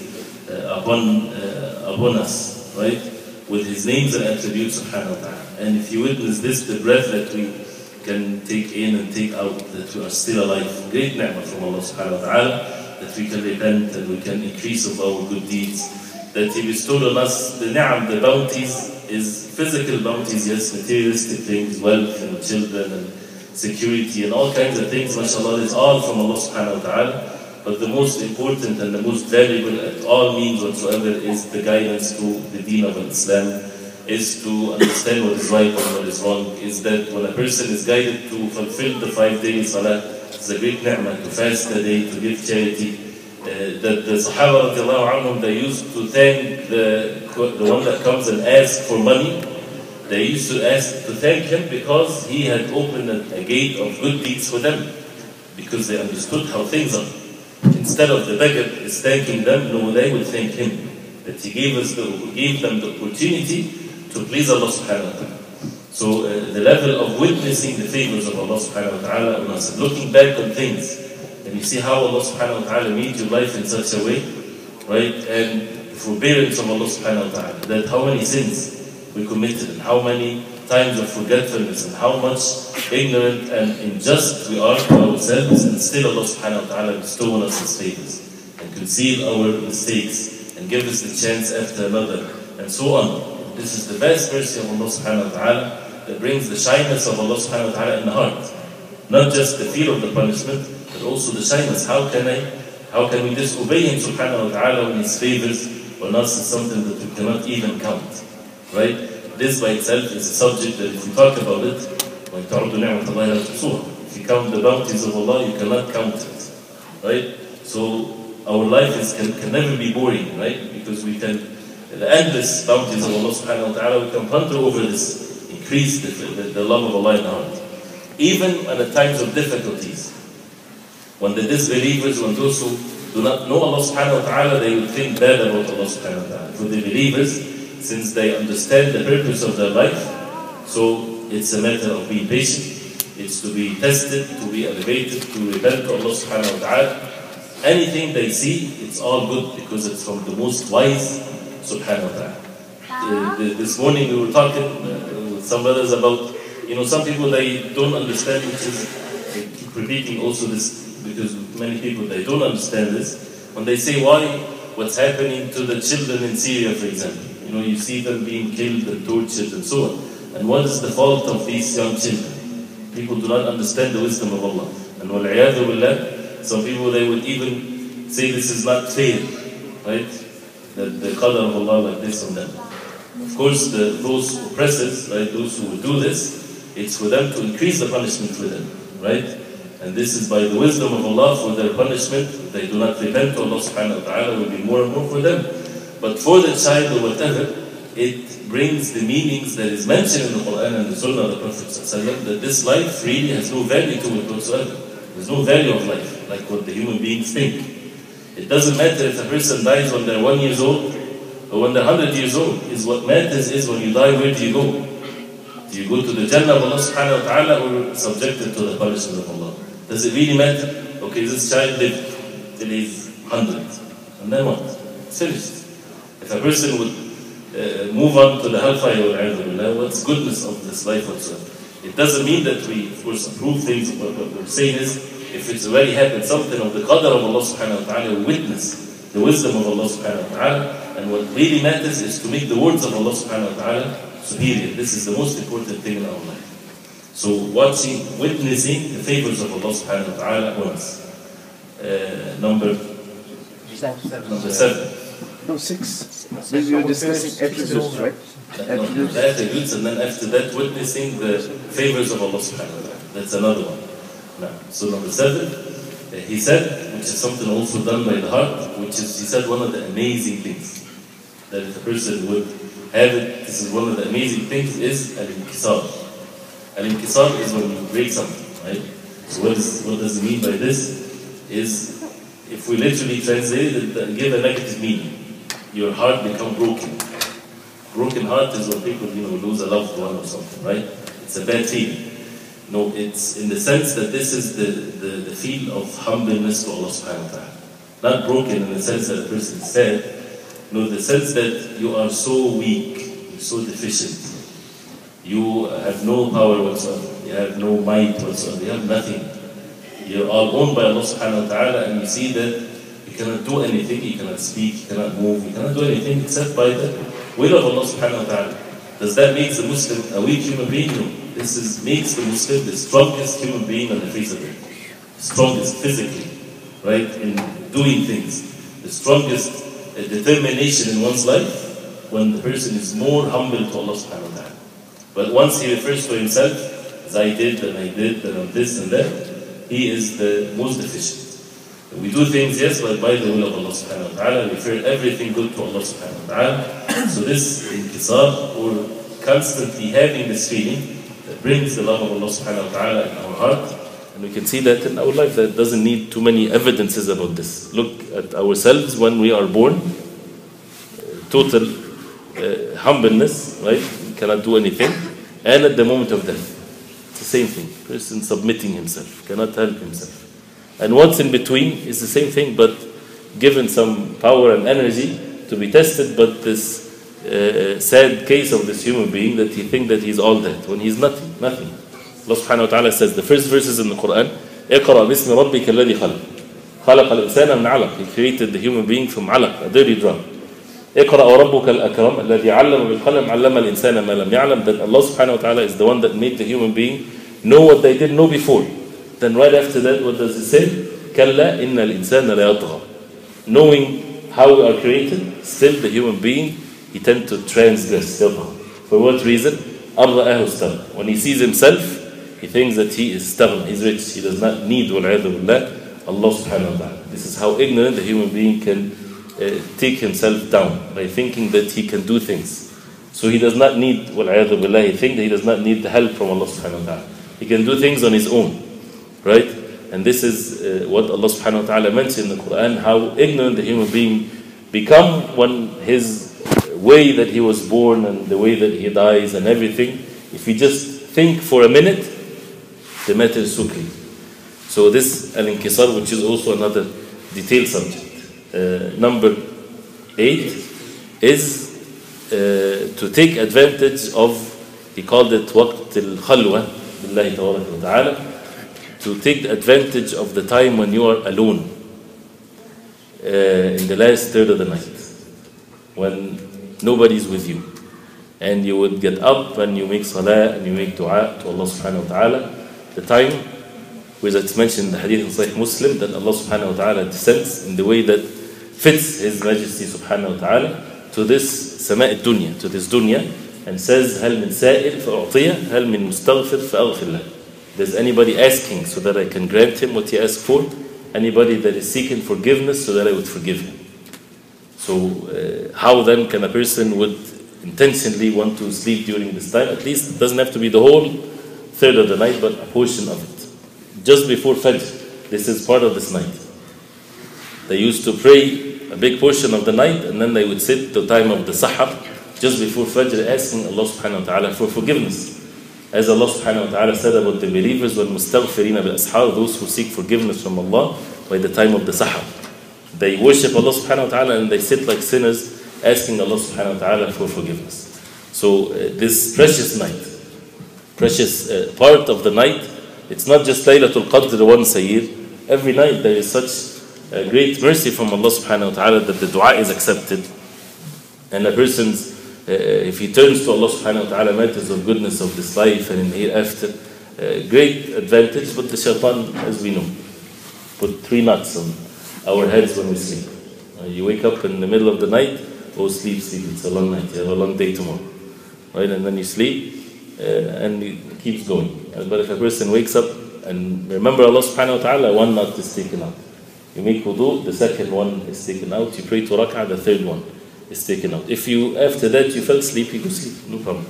upon us, right? With His names and attributes Subhanahu Wa Ta'ala. And if you witness this, the breath that we can take in and take out, that we are still alive, great ni'mah from Allah Subhanahu Wa Ta'ala, that we can repent and we can increase of our good deeds, that He bestowed on us the ni'am, the bounties, is physical bounties, yes, materialistic things, wealth and children and security and all kinds of things, mashallah, is all from Allah Subhanahu Wa Ta'ala. But the most important and the most valuable at all means whatsoever is the guidance to the deen of Islam, is to understand what is right and what is wrong, is that when a person is guided to fulfill the 5 days salah, it's a great ni'mah, to fast a day, to give charity. That the Sahaba radiallahu anhum, they used to thank the one that comes and asks for money. They used to ask to thank him because he had opened a gate of good deeds for them, because they understood how things are. Instead of the beggar is thanking them, no, they would thank him, that he gave them the opportunity to please Allah Subhanahu Wa Ta'ala. So the level of witnessing the favors of Allah Subhanahu Wa Ta'ala on us, looking back on things, and you see how Allah Subhanahu Wa Ta'ala made your life in such a way, right? And forbearance of Allah Subhanahu Wa Ta'ala, that how many sins we committed, and how many times of forgetfulness, and how much ignorant and unjust we are to ourselves, and still Allah Subhanahu Wa Ta'ala bestow on us His favors, and conceal our mistakes, and give us the chance after another, and so on. This is the best mercy of Allah Subhanahu Wa Ta'ala that brings the shyness of Allah Subhanahu Wa Ta'ala in the heart. Not just the fear of the punishment, but also the shyness. How can we disobey Him Subhanahu Wa Ta'ala when His favors on us is something that we cannot even count? right? This by itself is a subject that if we talk about it, if you count the bounties of Allah, you cannot count it, right? So our life can never be boring, right? Because we can, the endless bounties of Allah Subhanahu Wa Ta'ala, we can ponder over this, increase the love of Allah in our heart. Even at the times of difficulties, when the disbelievers, when those who do not know Allah Subhanahu Wa Ta'ala, they will think bad about Allah Subhanahu Wa Ta'ala. For the believers, since they understand the purpose of their life, so it's a matter of being patient, it's to be tested, to be elevated, to repent to Allah Subhanahu Wa Ta'ala. Anything they see, it's all good because it's from the most wise Subhanahu Wa Ta'ala. This morning we were talking with some brothers about, some people they don't understand, which is, I keep repeating also this because many people they don't understand this. When they say what's happening to the children in Syria, for example, you see them being killed and tortured and so on. And what is the fault of these young children? People do not understand the wisdom of Allah. And wal-'iyadhu billah, some people they would even say this is not fair, right? That the qadr of Allah like this and that. Of course, those oppressors, right, those who would do this, it's for them to increase the punishment for them, right? And this is by the wisdom of Allah for their punishment. If they do not repent to Allah Subhanahu Wa Ta'ala, will be more and more for them. But for the child or whatever, it brings the meanings that is mentioned in the Quran and the Sunnah of the Prophet ﷺ, that this life really has no value to it whatsoever. There's no value of life, like what the human beings think. It doesn't matter if a person dies when they're 1 year old or when they're 100 years old. What matters is when you die, where do you go? Do you go to the Jannah of Allah Subhanahu Wa Ta'ala or subjected to the punishment of Allah? Does it really matter? Okay, this child lived till he's 100. And then what? It's finished. If a person would move on to the hellfire, what's goodness of this life whatsoever? It doesn't mean that we, of course, approve things. What we're saying is, if it's already happened, something of the qadr of Allah Subhanahu Wa Ta'ala, we witness the wisdom of Allah Subhanahu Wa Ta'ala. And what really matters is to make the words of Allah Subhanahu Wa Ta'ala superior. This is the most important thing in our life. So witnessing the favors of Allah Subhanahu Wa Ta'ala once. Number 7. No, 6. You're discussing attributes, right? The attributes, and then after that, witnessing the favors of Allah Subhanahu Wa Ta'ala. That's another one. Now, so number 7, he said, which is something also done by the heart, which is, he said, one of the amazing things that if a person would have it, this is one of the amazing things, is al-inkisar. Al-inkisar is when you break something, right? So what does it mean by this? Is, if we literally translate it and give a negative meaning, your heart become broken. Broken heart is when people, lose a loved one or something, right? It's a bad feeling. No, it's in the sense that this is the feel of humbleness to Allah Subhanahu Wa Ta'ala. Not broken in the sense that a person is sad. No, the sense that you are so weak, you're so deficient. You have no power whatsoever. You have no might whatsoever. You have nothing. You're all owned by Allah Subhanahu Wa Ta'ala, and you see that you cannot do anything, you cannot speak, you cannot move, you cannot do anything except by the will of Allah Subhanahu Wa Ta'ala. Does that make the Muslim a weak human being? No. This makes the Muslim the strongest human being on the face of the earth. The strongest physically, right, in doing things. The strongest determination in one's life when the person is more humble to Allah Subhanahu Wa Ta'ala. But once he refers to himself as I did, and I'm this and that, he is the most deficient. We do things, yes, but by the will of Allah Subhanahu Wa Ta'ala. We refer everything good to Allah Subhanahu Wa Ta'ala. So this inkisar, or constantly having this feeling, that brings the love of Allah Subhanahu Wa Ta'ala in our heart. And we can see that in our life. That doesn't need too many evidences about this. Look at ourselves when we are born. Total humbleness, right? We cannot do anything. And at the moment of death, it's the same thing. Person submitting himself, cannot help himself. And what's in between is the same thing, but given some power and energy to be tested. But this sad case of this human being that he thinks that he's all that when he's nothing. Allah Subhanahu Wa Ta'ala says, the first verses in the Quran, اقرأ باسم ربك الذي خلق خلق الإنسان من علق. He created the human being from علق, a dirty drop. اقرأ وربك الأكرم الذي علم بالقلم علم الإنسان ما لم يعلم. That Allah Subhanahu Wa Ta'ala is the one that made the human being know what they didn't know before. Then right after that, what does it say? كلا إن الإنسان لا يطغى. Knowing how we are created, still the human being, he tends to transgress. For what reason? أَرَّأَهُ اسْتَغْنَى. When he sees himself, he thinks that he is staghna, he's rich, he does not need وَالْعِيَاذُ بِاللَّهِ Allah Subhanahu Wa Ta'ala. This is how ignorant the human being can take himself down, by thinking that he can do things. So he does not need وَالْعِيَاذُ بِاللَّهِ, he thinks that he does not need the help from Allah Subhanahu Wa Ta'ala. He can do things on his own, right? And this is what Allah Subhanahu Wa Ta'ala mentioned in the Quran, how ignorant the human being become when his way that he was born and the way that he dies and everything, if you just think for a minute, the matter is so clear. So this al-inkisar, which is also another detailed subject. Number 8 is to take advantage of, he called it waqt al-khalwa billahi tabaraka wa ta'ala, to take advantage of the time when you are alone in the last third of the night, when nobody is with you, and you would get up and you make salah and you make dua to Allah Subhanahu Wa Ta'ala. The time, which it's mentioned in the hadith in Sahih Muslim, that Allah Subhanahu Wa Ta'ala descends in the way that fits His Majesty Subhanahu Wa Ta'ala to this sama' dunya, to this dunya, and says, هل من سائل فأعطيه هل من مستغفر فأغفر له. There's anybody asking so that I can grant him what he asked for? Anybody that is seeking forgiveness so that I would forgive him? So how then can a person would intentionally want to sleep during this time? At least it doesn't have to be the whole third of the night, but a portion of it. Just before Fajr, this is part of this night. They used to pray a big portion of the night, and then they would sit the time of the Sahar, just before Fajr, asking Allah Subhanahu Wa Ta'ala for forgiveness. As Allah Subhanahu Wa Ta'ala said about the believers, وَالْمُسْتَغْفِرِينَ بِالْأَسْحَارِ, those who seek forgiveness from Allah by the time of the Sahar. They worship Allah Subhanahu Wa Ta'ala and they sit like sinners, asking Allah Subhanahu Wa Ta'ala for forgiveness. So this precious night, precious part of the night, it's not just Laylatul Qadr once a year. Every night there is such a great mercy from Allah Subhanahu Wa Ta'ala that the dua is accepted. And a person's, if he turns to Allah Subhanahu Wa Ta'ala, matters of goodness of this life and in the hereafter, great advantage. But the shaitan, as we know, put 3 knots on our heads when we sleep. You wake up in the middle of the night, oh sleep, it's a long night, you have a long day tomorrow. Right? And then you sleep and it keeps going. But if a person wakes up and remember Allah Subhanahu Wa Ta'ala, 1 knot is taken out. You make wudu, the 2nd one is taken out. You pray to rak'ah, the 3rd one is taken out. If you, after that, you felt sleepy, go sleep, no problem.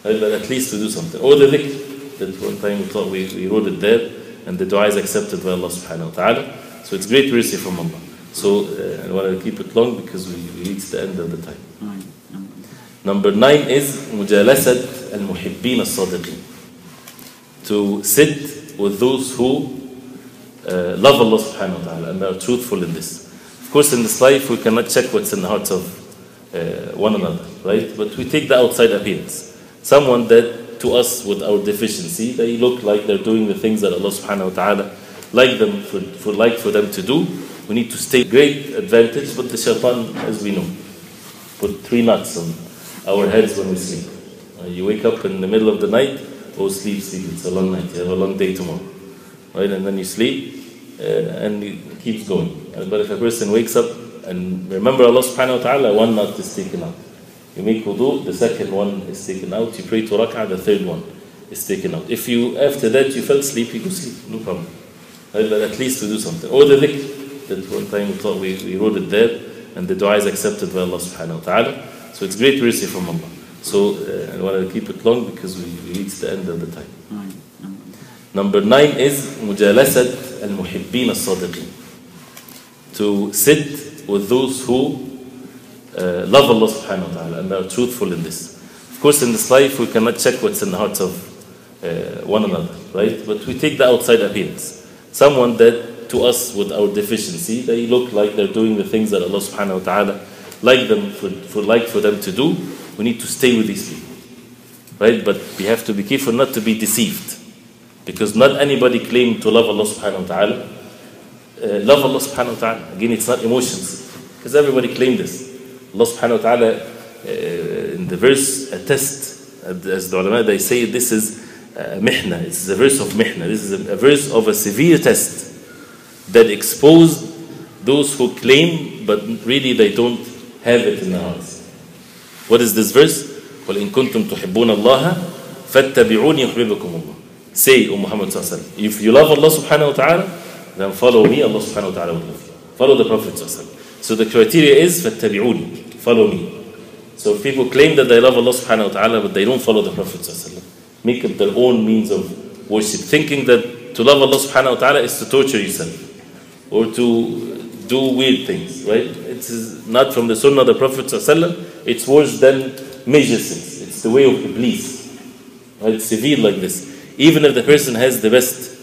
Right? But at least to do something. Or the dhikr, that one time we thought we wrote it there, and the dua is accepted by Allah Subhanahu Wa Ta'ala. So it's great mercy from Allah. So I want to keep it long because we reached the end of the time. Number 9 is مجالسة المحبين الصادقين. To sit with those who love Allah Subhanahu Wa Ta'ala and are truthful in this. Of course, in this life we cannot check what's in the hearts of one another, right? But we take the outside appearance. Someone that to us with our deficiency, they look like they're doing the things that Allah Subhanahu Wa Ta'ala like for them to do. We need to stay great advantage, but the shaitan, as we know, put 3 knots on our heads when we sleep. You wake up in the middle of the night, oh sleep, it's a long night, you have a long day tomorrow. Right? And then you sleep and it keeps going. But if a person wakes up and remember Allah Subhanahu Wa Ta'ala, 1 knot is taken out. You make wudu, the 2nd one is taken out. You pray to rak'ah, the 3rd one is taken out. If you, after that, you felt sleepy, go sleep, no problem. Right? But at least to do something. Or the dhikr, that one time we thought we wrote it there, and the dua is accepted by Allah Subhanahu Wa Ta'ala. So it's great mercy from Allah. So I want to keep it long because we reached the end of the time. Number 9 is مجالسة المحبين الصادقين. To sit with those who love Allah Subhanahu Wa Ta'ala and are truthful in this. Of course, in this life we cannot check what's in the hearts of one another, right? But we take the outside appearance. Someone that to us with our deficiency, they look like they're doing the things that Allah Subhanahu Wa Ta'ala like for them to do. We need to stay with these people, right? But we have to be careful not to be deceived, because not anybody claims to love Allah Subhanahu Wa Ta'ala. Love Allah Subhanahu Wa Ta'ala. Again, it's not emotions, because everybody claimed this. Allah Subhanahu Wa Ta'ala in the verse attest, as the ulama they say, this is mihna. It's a verse of mihna. This is a verse of a severe test that exposed those who claim, but really they don't have it in their hearts. What is this verse? قُلْ إِن كُنْتُمْ تُحِبُّونَ اللَّهَ فَاتَّبِعُونِي يُحْبِبُكُمُ اللَّهُ. Say, O Muhammad sallallahu alaihi wasallam, if you love Allah subhanahu wa ta'ala, then follow me, Allah subhanahu wa ta'ala will love you. Follow the Prophet sallallahu alaihi wasallam. So the criteria is فَاتَّبِعُونِي, follow me. So if people claim that they love Allah subhanahu wa ta'ala, but they don't follow the Prophet sallallahu alaihi wasallam, make up their own means of worship, thinking that to love Allah subhanahu wa ta'ala is to torture yourself, or to do weird things, right? It is not from the sunnah of the Prophet ﷺ. It's worse than major sins. It's the way of Iblis. Right? It's severe like this. Even if the person has the best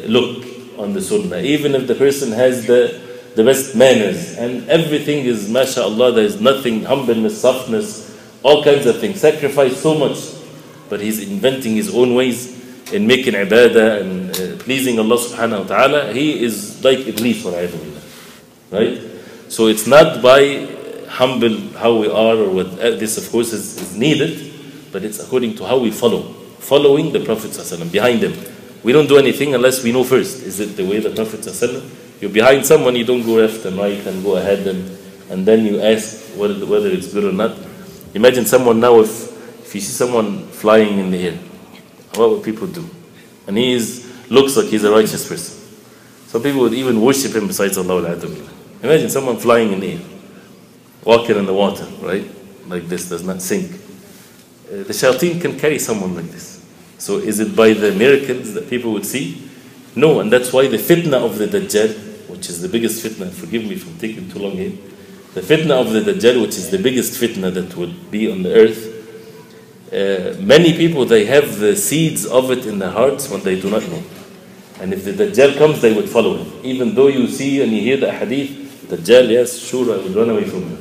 look on the sunnah, even if the person has the best manners, and everything is mashallah, there is nothing, humbleness, softness, all kinds of things, sacrifice so much, but he's inventing his own ways in making ibadah and pleasing Allah subhanahu wa ta'ala, he is like Iblis, right? So it's not by humble how we are or what this of course is needed, but it's according to how we following the Prophet ﷺ, behind him. We don't do anything unless we know first, is it the way the Prophet ﷺ? You're behind someone, you don't go left and right and go ahead and then you ask whether it's good or not. Imagine someone now, if you see someone flying in the air, what would people do? And looks like he's a righteous person. Some people would even worship him besides Allah. Imagine someone flying in the air, walking in the water, right? Like this, does not sink. The shayateen can carry someone like this. So is it by the miracles that people would see? No, and that's why the fitna of the Dajjal, which is the biggest fitna, forgive me for taking too long here, the fitna of the Dajjal, which is the biggest fitna that will be on the earth, many people, they have the seeds of it in their hearts when they do not know. And if the Dajjal comes, they would follow him. Even though you see and you hear the hadith, Dajjal, yes, sure, I would run away from him.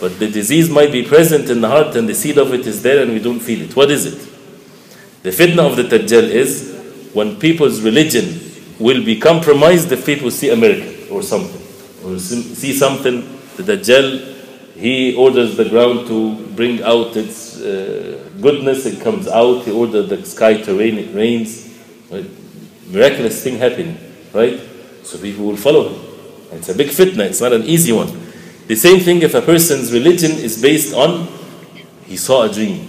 But the disease might be present in the heart and the seed of it is there and we don't feel it. What is it? The fitna of the Dajjal is when people's religion will be compromised if people see a miracle or something. Or see something, the Dajjal, he orders the ground to bring out its goodness, it comes out, he orders the sky to rain, it rains. Right? Miraculous thing happening, right? So people will follow him. It's a big fitna, it's not an easy one. The same thing if a person's religion is based on, he saw a dream,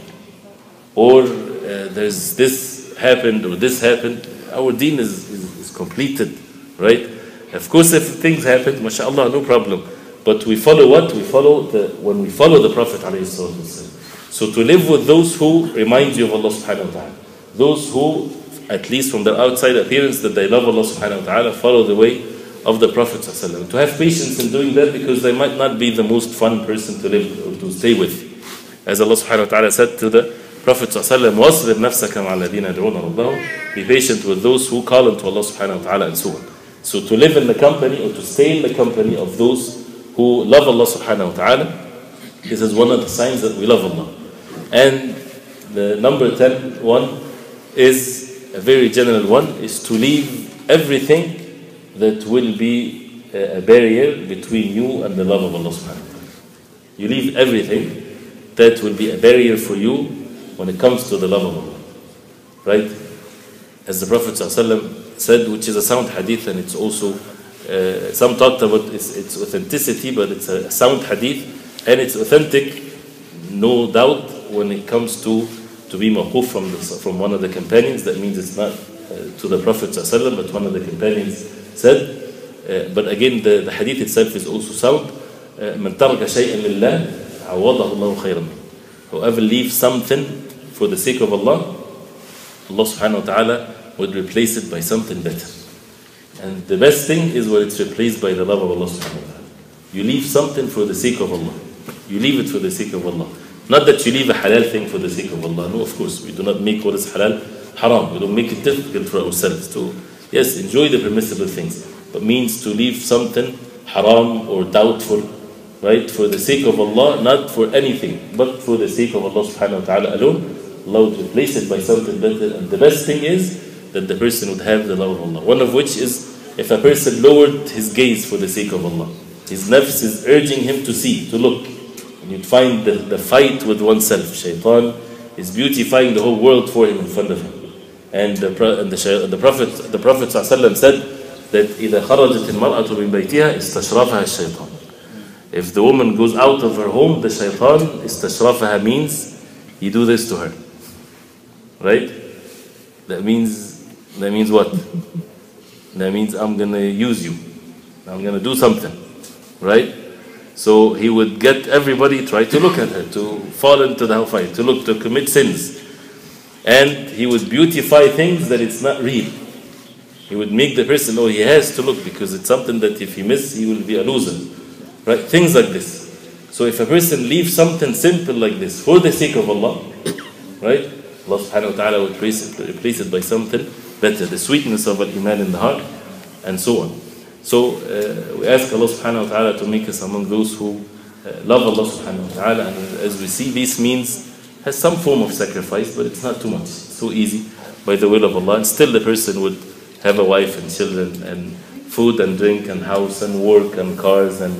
or there's this happened, or this happened. Our deen is completed, right? Of course, if things happen, mashallah, no problem. But we follow what? When we follow the Prophet ﷺ. So to live with those who remind you of Allah subhanahu wa ta'ala, those who, at least from their outside appearance, that they love Allah subhanahu wa ta'ala, follow the way of the Prophet ﷺ. To have patience in doing that, because they might not be the most fun person to live or to stay with. As Allah subhanahu wa ta'ala said to the Prophet ﷺ, وَاصْبِرْ نَفْسَكَ مَعَ الَّذِينَ يَدْعُونَ رَبَّهُمْ, be patient with those who call unto Allah subhanahu wa ta'ala, and so on. So to live in the company or to stay in the company of those who love Allah subhanahu wa ta'ala, this is one of the signs that we love Allah. And the number 10 one is a very general one, is to leave everything that will be a barrier between you and the love of Allah subhanahu wa ta'ala. You leave everything that will be a barrier for you when it comes to the love of Allah. Right? As the Prophet ﷺ said, which is a sound hadith, and it's also, some talked about its authenticity, but it's a sound hadith, and it's authentic, no doubt, when it comes to be mawquf from one of the companions. That means it's not to the Prophet ﷺ, but one of the companions said. But again, the hadith itself is also sound. مَنْ تَرَكَ شَيْئًا لِلَّهِ عَوَضَهُ اللَّهُ خَيْرًا مِنْهُ. Whoever leaves something for the sake of Allah, Allah subhanahu wa ta'ala would replace it by something better. And the best thing is when it's replaced by the love of Allah subhanahu wa ta'ala. You leave something for the sake of Allah. You leave it for the sake of Allah. Not that you leave a halal thing for the sake of Allah. No, of course, we do not make what is halal haram. We don't make it difficult for ourselves to, yes, enjoy the permissible things. But means to leave something haram or doubtful, right, for the sake of Allah, not for anything, but for the sake of Allah subhanahu wa ta'ala alone. Allah would replace it by something better. And the best thing is that the person would have the love of Allah. One of which is if a person lowered his gaze for the sake of Allah. His nafs is urging him to see, to look. And you'd find the fight with oneself. Shaitan is beautifying the whole world for him in front of him. And the Prophet ﷺ said that إِذَا خَرَجَتِ الْمَرْأَةُ مِنْ بَيْتِهَا اسْتَشْرَفَهَا الشَّيْطَانِ. If the woman goes out of her home, the shaitan, istashrafaha means you do this to her, right? That means what? That means I'm gonna use you. I'm gonna do something, right? So he would get everybody try to look at her, to fall into the hellfire, to commit sins. And he would beautify things that it's not real. He would make the person know he has to look because it's something that if he misses, he will be a loser. Right? Things like this. So if a person leaves something simple like this for the sake of Allah, right? Allah Subhanahu Wa Ta'ala would replace it by something better, the sweetness of al-Iman in the heart, and so on. So we ask Allah Subhanahu Wa Ta'ala to make us among those who love Allah Subhanahu Wa Ta'ala. And as we see, this means has some form of sacrifice, but it's not too much. It's so easy by the will of Allah. And still the person would have a wife and children and food and drink and house and work and cars and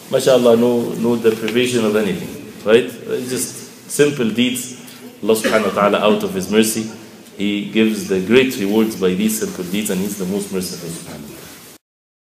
mashallah, no deprivation of anything, right? It's just simple deeds. Allah Subhanahu Wa Ta'ala, out of His mercy, He gives the great rewards by these simple deeds, and He's the most merciful. Subhanahu.